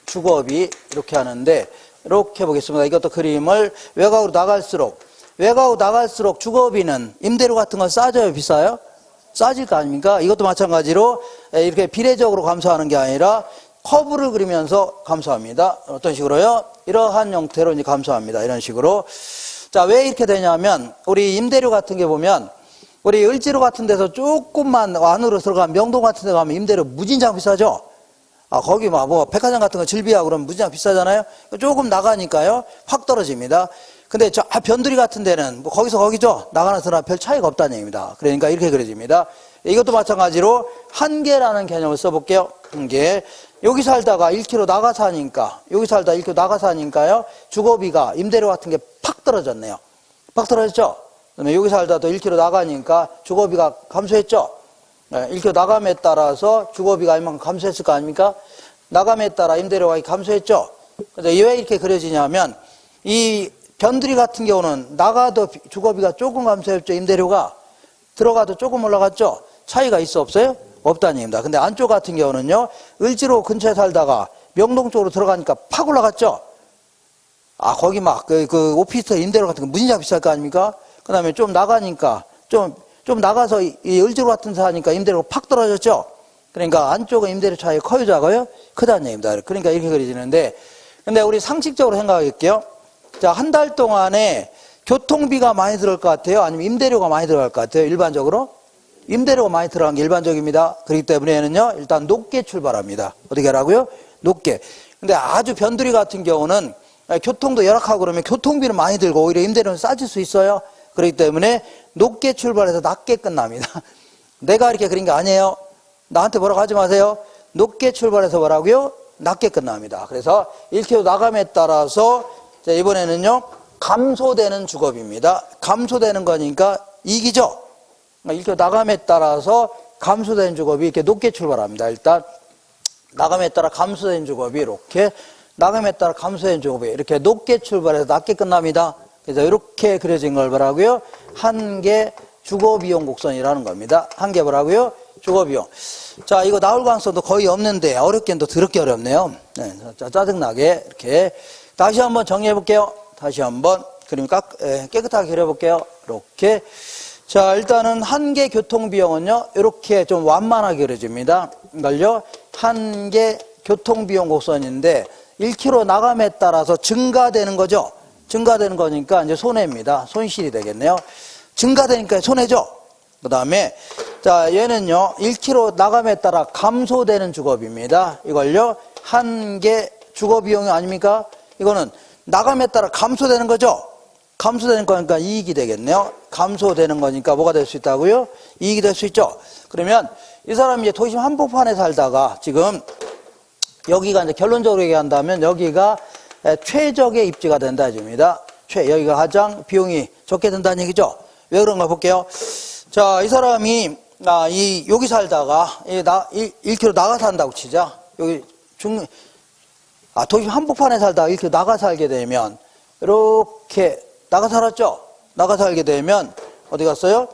주거비. 이렇게 하는데, 이렇게 보겠습니다. 이것도 그림을 외곽으로 나갈수록 주거비는 임대료 같은 건 싸져요? 비싸요? 싸질 거 아닙니까? 이것도 마찬가지로 이렇게 비례적으로 감소하는 게 아니라 커브를 그리면서 감소합니다. 어떤 식으로요? 이러한 형태로 이제 감소합니다. 이런 식으로. 자, 왜 이렇게 되냐면, 우리 임대료 같은 게 보면, 우리 을지로 같은 데서 조금만 안으로 들어가면, 명동 같은 데 가면 임대료 무진장 비싸죠? 거기 백화점 같은 거 질비하고 그러면 무진장 비싸잖아요? 조금 나가니까요, 확 떨어집니다. 근데 저 변두리 같은 데는 거기서 거기죠? 나가나 들어나 별 차이가 없다는 얘기입니다. 그러니까 이렇게 그려집니다. 이것도 마찬가지로 한계라는 개념을 써볼게요. 한계. 여기 살다가 1km 나가 사니까, 여기 살다 1km 나가 사니까요, 주거비가, 임대료 같은 게 팍 떨어졌네요. 팍 떨어졌죠? 그다음에 여기 살다도 1km 나가니까 주거비가 감소했죠? 1km 나감에 따라서 주거비가 이만큼 감소했을 거 아닙니까? 나감에 따라 임대료가 감소했죠? 그래서 왜 이렇게 그려지냐면, 이 변두리 같은 경우는 나가도 주거비가 조금 감소했죠. 임대료가 들어가도 조금 올라갔죠. 차이가 있어 없어요? 없다는 얘기입니다. 근데 안쪽 같은 경우는요, 을지로 근처에 살다가 명동 쪽으로 들어가니까 팍 올라갔죠. 거기 오피스텔 임대료 같은 거 무진장 비쌀 거 아닙니까? 그 다음에 좀 나가니까 좀 나가서 이 을지로 같은 데 사니까 임대료가 팍 떨어졌죠. 그러니까 안쪽은 임대료 차이 커요, 작아요? 크다는 얘기입니다. 그러니까 이렇게 그려지는데, 근데 우리 상식적으로 생각할게요. 자, 한 달 동안에 교통비가 많이 들어갈 것 같아요? 아니면 임대료가 많이 들어갈 것 같아요? 일반적으로? 임대료가 많이 들어간 게 일반적입니다. 그렇기 때문에는요, 일단 높게 출발합니다. 어떻게 하라고요? 높게. 근데 아주 변두리 같은 경우는 교통도 열악하고 그러면 교통비는 많이 들고 오히려 임대료는 싸질 수 있어요. 그렇기 때문에 높게 출발해서 낮게 끝납니다. 내가 이렇게 그린 게 아니에요. 나한테 뭐라고 하지 마세요. 높게 출발해서 뭐라고요? 낮게 끝납니다. 그래서 1km 나감에 따라서 자, 이번에는요, 감소되는 주거비입니다. 감소되는 거니까 이익이죠? 1km 나감에 따라서 감소되는 주거비 이렇게 높게 출발합니다. 일단, 나감에 따라 감소된 주거비 이렇게, 나감에 따라 감소된 주거비 이렇게 높게 출발해서 낮게 끝납니다. 그래서 이렇게 그려진 걸 뭐라고요? 한개 주거비용 곡선이라는 겁니다. 한개 뭐라고요? 주거비용. 자, 이거 나올 가능성도 거의 없는데, 어렵긴 또 더럽게 어렵네요. 네, 짜증나게 이렇게. 다시 한번 정리해 볼게요. 다시 한번 그림 깨끗하게 그려볼게요. 이렇게. 자, 일단은 한개 교통비용은요, 이렇게 좀 완만하게 그려집니다. 이걸요, 한개 교통비용 곡선인데, 1km 나감에 따라서 증가되는 거죠. 증가되는 거니까 이제 손해입니다. 손실이 되겠네요. 증가되니까 손해죠. 그 다음에, 자, 얘는요, 1km 나감에 따라 감소되는 주거비입니다. 이걸요, 한개 주거비용이 아닙니까? 이거는 나감에 따라 감소되는 거죠. 감소되는 거니까 이익이 되겠네요. 감소되는 거니까 뭐가 될 수 있다고요? 이익이 될 수 있죠. 그러면 이 사람이 이제 도심 한복판에 살다가 지금 여기가 이제 결론적으로 얘기한다면 여기가 최적의 입지가 된다 이겁니다. 여기가 가장 비용이 적게 든다는 얘기죠. 왜 그런가 볼게요. 자, 이 사람이 여기 살다가 1km 나가 산다고 치자. 여기 도심 한복판에 살다가 이렇게 나가 살게 되면 이렇게 나가 살았죠. 나가 살게 되면 어디 갔어요?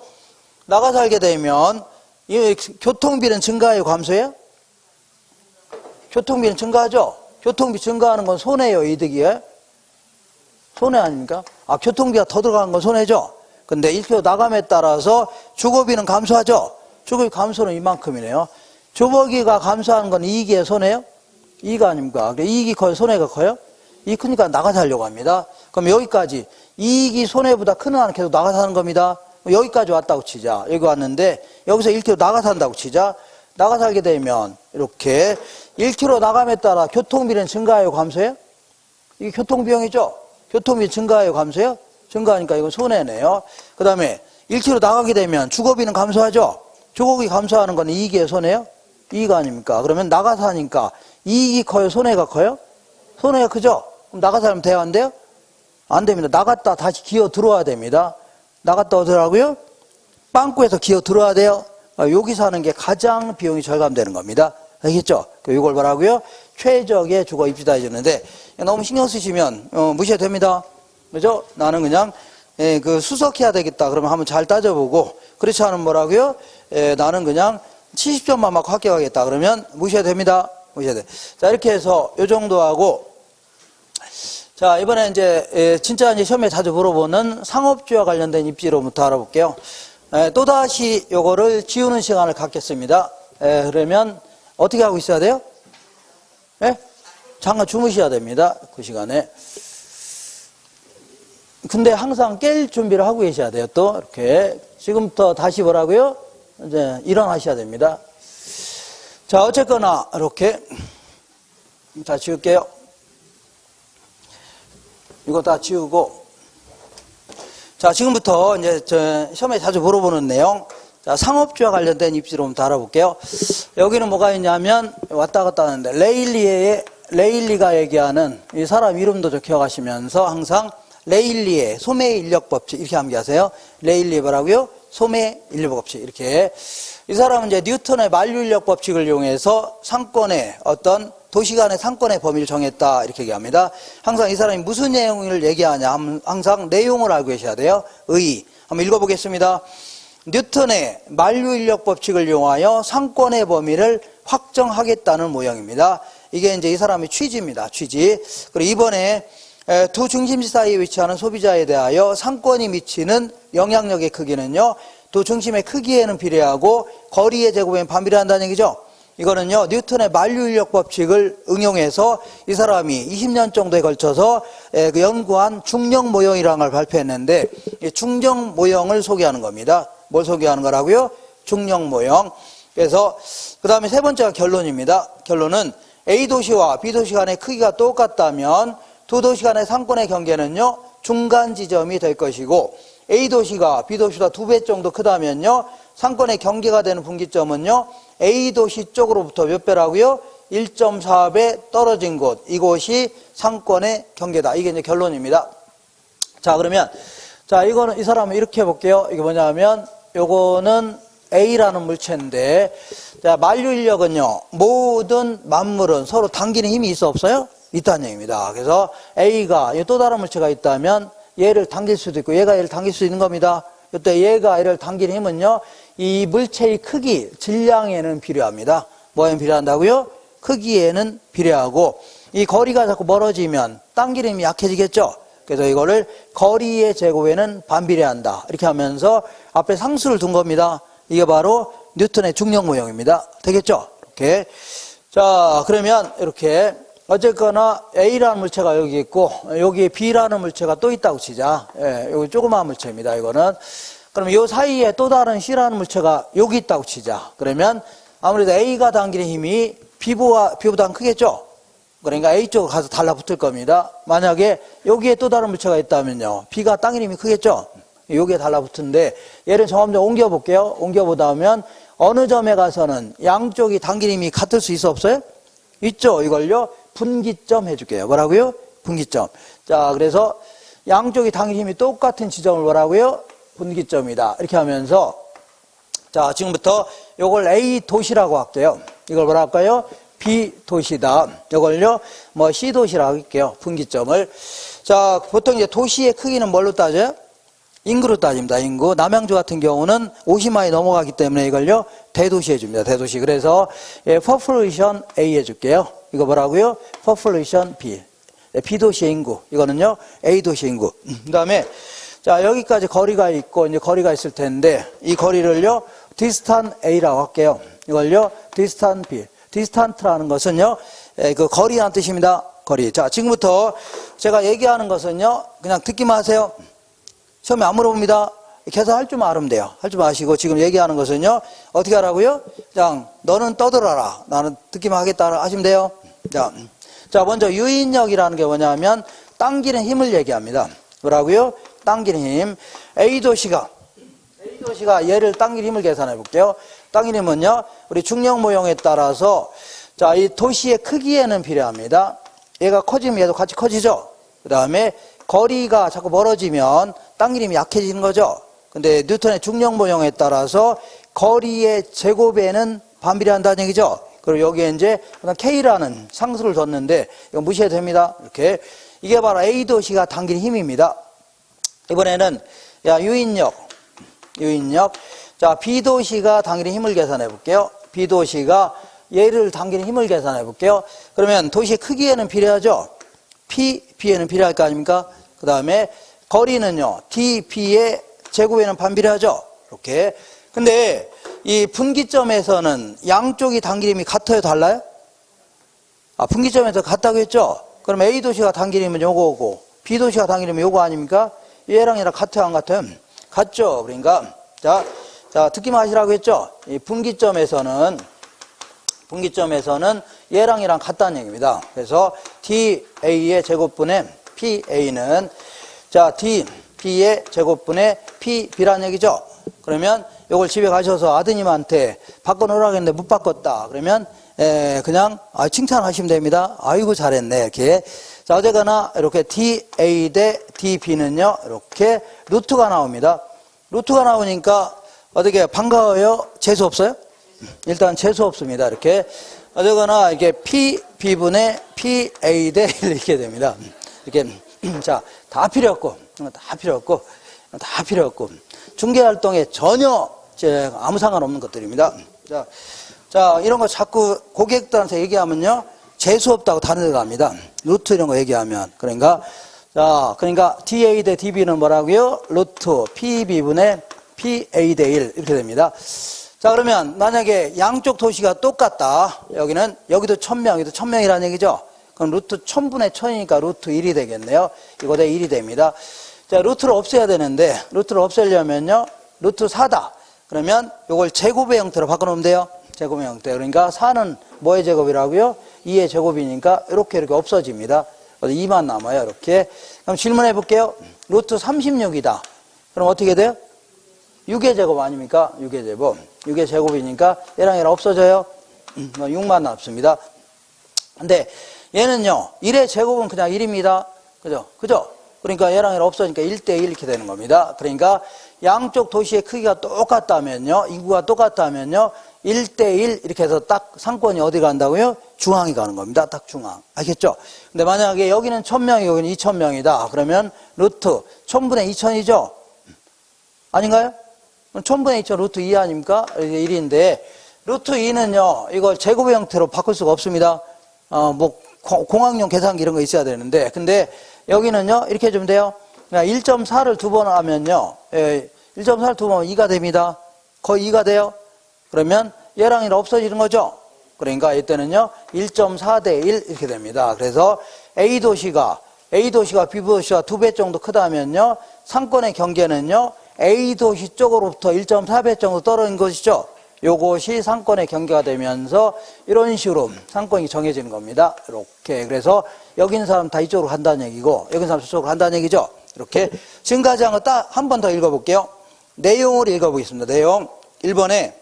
나가 살게 되면 이 교통비는 증가해요, 감소해요? 교통비는 증가하죠. 교통비 증가하는 건 손해예요, 이득이에요? 손해 아닙니까? 교통비가 더 들어가는 건 손해죠. 근데 1km 나감에 따라서 주거비는 감소하죠. 주거비 감소는 이만큼이네요. 주거비가 감소하는 건 이익이에요, 손해예요? 이익 아닙니까? 이익이 커요, 손해가 커요? 이익 크니까 나가 살려고 합니다. 그럼 여기까지 이익이 손해보다 큰 한은 계속 나가 사는 겁니다. 여기까지 왔다고 치자. 여기 왔는데 여기서 1km 나가 산다고 치자. 나가 살게 되면 이렇게 1km 나감에 따라 교통비는 증가해요, 감소해요? 이게 교통비용이죠. 교통비 증가해요, 감소해요? 증가하니까 이건 손해네요. 그 다음에 1km 나가게 되면 주거비는 감소하죠. 주거비 감소하는 건 이익이에요, 손해요? 이익 아닙니까? 그러면 나가 사니까 이익이 커요, 손해가 커요? 손해가 크죠? 그럼 나가 살면 돼요, 안 돼요? 안 됩니다. 나갔다 다시 기어 들어와야 됩니다. 나갔다 오더라고요. 빵꾸에서 기어 들어와야 돼요. 여기 사는 게 가장 비용이 절감되는 겁니다. 알겠죠? 이걸 뭐라고요? 최적의 주거 입지다 해주는데 너무 신경 쓰시면 무시해도 됩니다. 그죠? 나는 그냥 수석해야 되겠다. 그러면 한번 잘 따져보고 그렇지 않으면 뭐라고요? 나는 그냥 70점만 맞고 합격하겠다. 그러면 무시해도 됩니다. 무시해도 돼. 자, 이렇게 해서 요 정도 하고 자, 이번에 이제 진짜 이제 시험에 자주 물어보는 상업주와 관련된 입지로부터 알아볼게요. 또다시 요거를 지우는 시간을 갖겠습니다. 그러면 어떻게 하고 있어야 돼요? 잠깐 주무셔야 됩니다. 그 시간에. 근데 항상 깰 준비를 하고 계셔야 돼요. 또 이렇게 지금부터 다시 뭐라고요? 이제 일어나셔야 됩니다. 자, 어쨌거나 이렇게 다 지울게요. 이거 다 지우고 자, 지금부터 이제 시험에 자주 물어보는 내용. 자, 상업주와 관련된 입지로 한번 알아볼게요. 여기는 뭐가 있냐면 왔다 갔다 하는데 레일리가 얘기하는 이 사람 이름도 좀 기억하시면서 항상 레일리의 소매 인력 법칙 이렇게 암기하세요. 레일리 뭐라고요? 소매 인력 법칙 이렇게. 이 사람은 이제 뉴턴의 만류 인력 법칙을 이용해서 상권의 어떤 도시 간의 상권의 범위를 정했다 이렇게 얘기합니다. 항상 이 사람이 무슨 내용을 얘기하냐 하면 항상 내용을 알고 계셔야 돼요. 한번 읽어보겠습니다. 뉴턴의 만류 인력 법칙을 이용하여 상권의 범위를 확정하겠다는 모양입니다. 이게 이제 이 사람의 취지입니다. 취지. 그리고 이번에 두 중심지 사이에 위치하는 소비자에 대하여 상권이 미치는 영향력의 크기는요, 두 중심의 크기에는 비례하고 거리의 제곱에는 반비례한다는 얘기죠. 이거는요, 뉴턴의 만류 인력 법칙을 응용해서 이 사람이 20년 정도에 걸쳐서 그 연구한 중력 모형이라는 걸 발표했는데, 이 중력 모형을 소개하는 겁니다. 뭘 소개하는 거라고요? 중력 모형. 그래서 그 다음에 세 번째가 결론입니다. 결론은 A도시와 B도시 간의 크기가 똑같다면 두 도시 간의 상권의 경계는요, 중간 지점이 될 것이고, A도시가 B도시보다 2배 정도 크다면요, 상권의 경계가 되는 분기점은요, A도시 쪽으로부터 몇 배라고요? 1.4배 떨어진 곳, 이곳이 상권의 경계다. 이게 이제 결론입니다. 자, 그러면 자, 이거는 이 사람은 이렇게 해볼게요. 이게 뭐냐면 요거는 A라는 물체인데, 자, 만류 인력은요, 모든 만물은 서로 당기는 힘이 있어 없어요? 있다는 얘기입니다. 그래서 A가 또 다른 물체가 있다면 얘를 당길 수도 있고 얘가 얘를 당길 수 있는 겁니다. 이때 얘가 얘를 당기는 힘은요, 이 물체의 크기, 질량에는 비례합니다. 뭐에는 비례한다고요? 크기에는 비례하고, 이 거리가 자꾸 멀어지면 당기는 힘이 약해지겠죠? 그래서 이거를 거리의 제곱에는 반비례한다. 이렇게 하면서 앞에 상수를 둔 겁니다. 이게 바로 뉴턴의 중력 모형입니다. 되겠죠? 이렇게. 자, 그러면 이렇게 어쨌거나 A라는 물체가 여기 있고 여기에 B라는 물체가 또 있다고 치자. 여기 조그마한 물체입니다. 이거는. 그럼 이 사이에 또 다른 C라는 물체가 여기 있다고 치자. 그러면 아무래도 A가 당기는 힘이 B보다는 크겠죠? 그러니까 A 쪽으로 가서 달라붙을 겁니다. 만약에 여기에 또 다른 물체가 있다면요. B가 땅 이름이 크겠죠? 여기에 달라붙는데 얘를 점점 옮겨볼게요. 옮겨보다 하면 어느 점에 가서는 양쪽이 당기림이 같을 수 있어 없어요? 있죠. 이걸요. 분기점 해줄게요. 뭐라고요? 분기점. 자, 그래서 양쪽이 당기림이 똑같은 지점을 뭐라고요? 분기점이다. 이렇게 하면서 자, 지금부터 이걸 A 도시라고 할게요. 이걸 뭐라 할까요? B 도시다. 이걸요, 뭐 C 도시라고 할게요. 분기점을. 자, 보통 이제 도시의 크기는 뭘로 따져요? 인구로 따집니다. 인구. 남양주 같은 경우는 50만이 넘어가기 때문에 이걸요, 대도시 해줍니다. 대도시. 그래서 population A 해줄게요. 이거 뭐라고요? population B. B 도시의 인구. 이거는요, A 도시의 인구. 그 다음에 자, 여기까지 거리가 있고 이제 거리가 있을 텐데 이 거리를요, distant A라고 할게요. 이걸요, distant B. distant라는 것은요, 그 거리라는 뜻입니다. 거리. 자, 지금부터 제가 얘기하는 것은요, 그냥 듣기만 하세요. 시험에 안 물어봅니다. 계산할 줄만 알면 돼요. 할 줄 아시고 지금 얘기하는 것은요, 어떻게 하라고요? 그냥 너는 떠들어라. 나는 듣기만 하겠다 하시면 돼요. 자, 먼저 유인력이라는 게 뭐냐면 당기는 힘을 얘기합니다. 뭐라고요? 당기는 힘. A도시가 얘를 당기는 힘을 계산해 볼게요. 당기는 힘은요, 우리 중력 모형에 따라서 자, 이 도시의 크기에는 필요합니다. 얘가 커지면 얘도 같이 커지죠. 그 다음에 거리가 자꾸 멀어지면 당기는 힘이 약해지는 거죠. 근데 뉴턴의 중력 모형에 따라서 거리의 제곱에는 반비례한다는 얘기죠. 그리고 여기에 이제 K라는 상수를 뒀는데 이거 무시해도 됩니다. 이렇게. 이게 바로 A도시가 당기는 힘입니다. 이번에는 유인력. 자, B도시가 당기는 힘을 계산해 볼게요. B도시가 얘를 당기는 힘을 계산해 볼게요. 그러면 도시의 크기에는 필요하죠. B에는 필요할 거 아닙니까? 그 다음에 거리는요, DB의 제곱에는 반비례하죠. 이렇게. 근데 이 분기점에서는 양쪽이 당기는 힘이 같아요, 달라요? 분기점에서 같다고 했죠? 그럼 A도시가 당기는 힘은 요거고 B도시가 당기는 힘은 요거 아닙니까? 얘랑 얘랑 같아요, 안 같아요? 같죠. 그러니까 자, 듣기만 하시라고 했죠? 이 분기점에서는 얘랑 얘랑 같다는 얘기입니다. 그래서 DA의 제곱분의 PA는 자, DB의 제곱분의 PB라는 얘기죠. 그러면 요걸 집에 가셔서 아드님한테 바꿔놓으라고 했는데 못 바꿨다. 그러면 그냥 칭찬하시면 됩니다. 아이고 잘했네. 이렇게. 자, 어쨌거나 이렇게 DA 대 DB는요, 이렇게 루트가 나옵니다. 루트가 나오니까 어떻게 반가워요? 재수 없어요? 일단 재수 없습니다. 이렇게. 어쨌거나 이게 PB분의 PA 대 이렇게 됩니다. 이렇게. 자, 다 필요 없고. 중개활동에 전혀 아무 상관없는 것들입니다. 자, 이런 거 자꾸 고객들한테 얘기하면요, 재수 없다고 다른 데 갑니다. 루트 이런 거 얘기하면. 그러니까 DA 대 DB는 뭐라고요? 루트 PB분의 PA 대 1 이렇게 됩니다. 자, 그러면 만약에 양쪽 도시가 똑같다. 여기도 1000명, 여기도 1000명이라는 얘기죠. 그럼 루트 1000분의 1000이니까 루트 1이 되겠네요. 이거 대 1이 됩니다. 자, 루트를 없애야 되는데, 루트를 없애려면요, 루트 4다. 그러면 이걸 제곱의 형태로 바꿔놓으면 돼요. 제곱의 형태. 그러니까 4는 뭐의 제곱이라고요? 2의 제곱이니까 이렇게 없어집니다. 2만 남아요. 이렇게. 그럼 질문해 볼게요. 루트 36이다. 그럼 어떻게 돼요? 6의 제곱 아닙니까? 6의 제곱. 6의 제곱이니까 얘랑 얘랑 없어져요. 6만 남습니다. 근데 얘는요, 1의 제곱은 그냥 1입니다. 그죠? 그러니까 얘랑 얘랑 없어지니까 1대1 이렇게 되는 겁니다. 그러니까 양쪽 도시의 크기가 똑같다면요, 인구가 똑같다면요, 1대1 이렇게 해서 딱 상권이 어디 간다고요? 중앙이 가는 겁니다. 딱 중앙. 알겠죠? 근데 만약에 여기는 1000명이고 여기는 2000명이다. 그러면 루트 1000분의 2000이죠? 아닌가요? 1000분의 2000 루트 2 아닙니까? 1인데 루트 2는요, 이걸 제곱의 형태로 바꿀 수가 없습니다. 공학용 계산기 이런 거 있어야 되는데, 근데 여기는요, 이렇게 해주면 돼요. 1.4를 두 번 하면요, 1.4를 두 번 하면 2가 됩니다. 거의 2가 돼요. 그러면 얘랑 얘랑 없어지는 거죠. 그러니까 이때는요, 1.4 대 1 이렇게 됩니다. 그래서 A도시가 B도시가 2배 정도 크다면요, 상권의 경계는요, A도시 쪽으로부터 1.4배 정도 떨어진 것이죠. 요것이 상권의 경계가 되면서 이런 식으로 상권이 정해지는 겁니다. 이렇게. 그래서 여기 있는 사람 다 이쪽으로 간다는 얘기고 여기 있는 사람 저쪽으로 간다는 얘기죠. 이렇게. 지금까지 한 거 딱 한 번 더 읽어볼게요. 내용을 읽어보겠습니다. 내용 1번에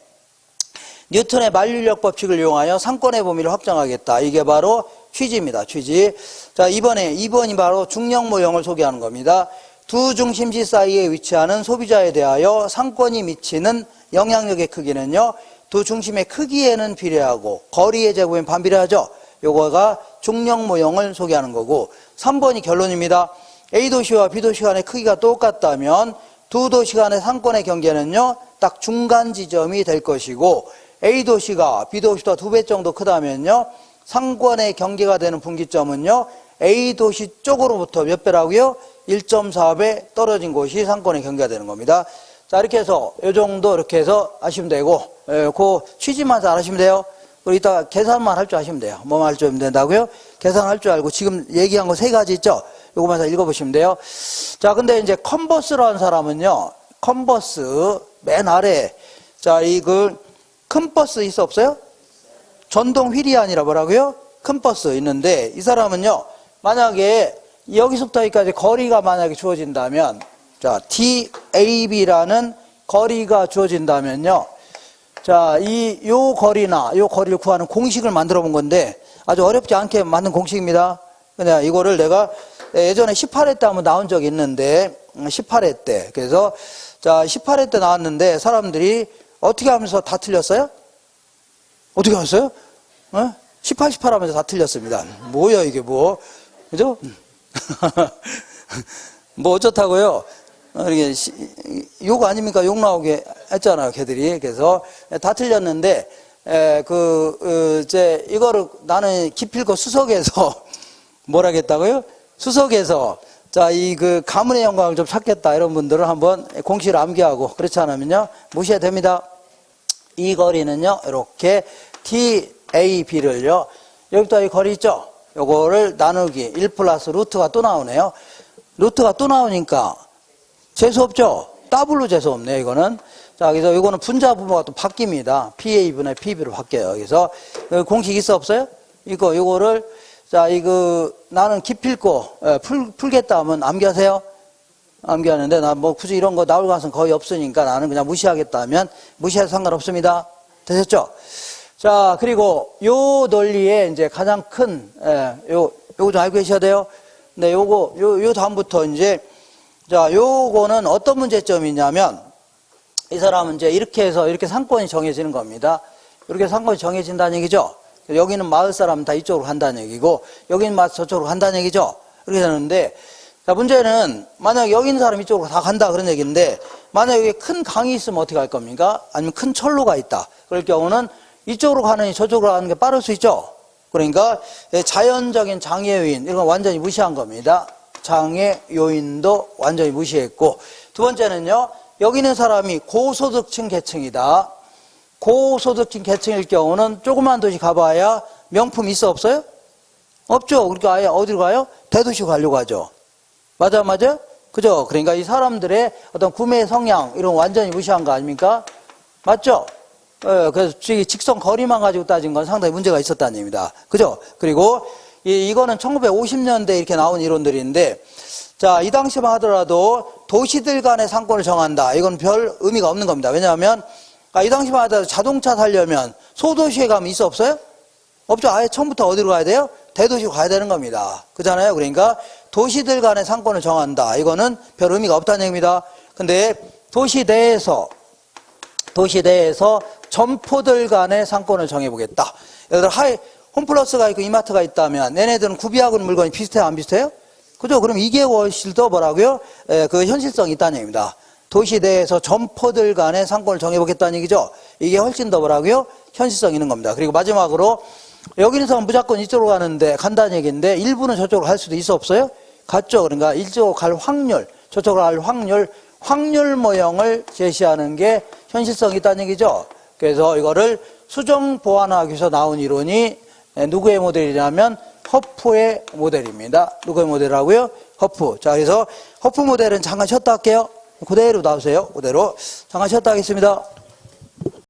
뉴턴의 만류인력 법칙을 이용하여 상권의 범위를 확정하겠다. 이게 바로 취지입니다. 취지. 자, 2번이 바로 중력 모형을 소개하는 겁니다. 두 중심지 사이에 위치하는 소비자에 대하여 상권이 미치는 영향력의 크기는요, 두 중심의 크기에는 비례하고 거리의 제곱엔 반비례하죠. 요거가 중력 모형을 소개하는 거고, 3번이 결론입니다. A도시 B도시 간의 크기가 똑같다면 두 도시 간의 상권의 경계는요, 딱 중간 지점이 될 것이고, A도시가 B도시보다 2배 정도 크다면요, 상권의 경계가 되는 분기점은요, A도시 쪽으로부터 몇 배라고요? 1.4배 떨어진 곳이 상권의 경계가 되는 겁니다. 자, 이렇게 해서 요 정도 이렇게 해서 아시면 되고, 그 취지만 잘 아시면 돼요. 그리고 이따 계산만 할 줄 아시면 돼요. 뭐만 할 줄 알면 된다고요? 계산할 줄 알고 지금 얘기한 거 3가지 있죠? 요거만 다 읽어보시면 돼요. 자, 근데 이제 컨버스라는 사람은요, 컨버스 맨 아래, 자, 큰 버스 있어 없어요? 전동 휠이 아니라 뭐라고요? 큰 버스 있는데, 이 사람은요, 만약에 여기서부터 여기까지 거리가 만약에 주어진다면, 자, DAB라는 거리가 주어진다면요, 자, 요 거리나 요 거리를 구하는 공식을 만들어 본 건데, 아주 어렵지 않게 만든 공식입니다. 그냥 이거를 내가 예전에 18회 때 한번 나온 적이 있는데, 18회 때. 그래서, 자, 18회 때 나왔는데, 사람들이 어떻게 하면서 다 틀렸어요? 어떻게 하셨어요? 18, 18 하면서 다 틀렸습니다. 뭐야, 이게 뭐. 그죠? 뭐 어쩌다고요? 이게 욕 아닙니까? 욕 나오게 했잖아요, 걔들이. 그래서 다 틀렸는데, 이거를 나는 기필코 수석에서 뭐라겠다고요? 수석에서, 자, 가문의 영광을 좀 찾겠다. 이런 분들은 한번 공식을 암기하고, 그렇지 않으면요, 무시해야 됩니다. 이 거리는요, 이렇게 DAB를요, 여기도 이 거리 있죠? 요거를 나누기 1 플러스 루트가 또 나오네요. 루트가 또 나오니까 재수 없죠? 더블로 재수 없네요, 이거는. 자, 그래서 이거는 분자 부모가 또 바뀝니다. PA분의 PB로 바뀌어요. 그래서 공식 있어 없어요? 요거를, 자, 나는 기필코 풀겠다 하면 암기하세요. 암기하는데, 나 뭐 굳이 이런 거 나올 가능성 거의 없으니까 나는 그냥 무시하겠다 하면 무시해도 상관없습니다. 되셨죠? 자, 그리고 요 논리에 이제 가장 큰, 요거 좀 알고 계셔야 돼요. 네, 요 다음부터 이제, 자, 요거는 어떤 문제점이냐면, 이 사람은 이제 이렇게 해서 이렇게 상권이 정해지는 겁니다. 이렇게 상권이 정해진다는 얘기죠. 여기는 마을 사람 다 이쪽으로 간다는 얘기고, 여기는 마을 저쪽으로 간다는 얘기죠. 이렇게 되는데, 자, 문제는 만약 여기 있는 사람이 이쪽으로 다 간다 그런 얘기인데, 만약 여기 큰 강이 있으면 어떻게 할 겁니까? 아니면 큰 철로가 있다. 그럴 경우는 이쪽으로 가느니 저쪽으로 가는 게 빠를 수 있죠. 그러니까 자연적인 장애 요인 이런 건 완전히 무시한 겁니다. 장애 요인도 완전히 무시했고, 두 번째는요, 여기 있는 사람이 고소득층 계층이다. 고소득층 계층일 경우는 조그만 도시 가봐야 명품 있어 없어요? 없죠. 그러니까 아예 어디로 가요? 대도시 가려고 하죠. 맞아? 그죠? 그러니까 이 사람들의 어떤 구매 성향 이런 거 완전히 무시한 거 아닙니까? 맞죠? 그래서 직선 거리만 가지고 따진 건 상당히 문제가 있었다는 얘기입니다. 그죠? 그리고 이거는 1950년대에 이렇게 나온 이론들인데, 자, 이 당시만 하더라도 도시들 간의 상권을 정한다. 이건 별 의미가 없는 겁니다. 왜냐하면 이 당시만 하더라도 자동차 살려면 소도시에 가면 있어 없어요? 없죠. 아예 처음부터 어디로 가야 돼요? 대도시로 가야 되는 겁니다. 그잖아요. 그러니까 도시들 간의 상권을 정한다. 이거는 별 의미가 없다는 얘기입니다. 근데 도시 내에서 점포들 간의 상권을 정해보겠다. 예를 들어 홈플러스가 있고 이마트가 있다면 얘네들은 구비하고 있는 물건이 비슷해요? 안 비슷해요? 그죠? 그럼 이게 훨씬 더 뭐라고요? 그 현실성이 있다는 얘기입니다. 도시 내에서 점포들 간의 상권을 정해보겠다는 얘기죠. 이게 훨씬 더 뭐라고요? 현실성이 있는 겁니다. 그리고 마지막으로 여기 있는 사람은 무조건 이쪽으로 간다는 얘기인데 일부는 저쪽으로 갈 수도 있어 없어요? 갔죠. 그러니까 이쪽으로 갈 확률, 저쪽으로 갈 확률 모형을 제시하는 게 현실성이 있다는 얘기죠. 그래서 이거를 수정 보완하기 위해서 나온 이론이 누구의 모델이냐면 허프의 모델입니다. 누구의 모델이라고요? 허프. 자, 그래서 허프 모델은 잠깐 쉬었다 할게요. 그대로 나오세요. 그대로. 잠깐 쉬었다 하겠습니다.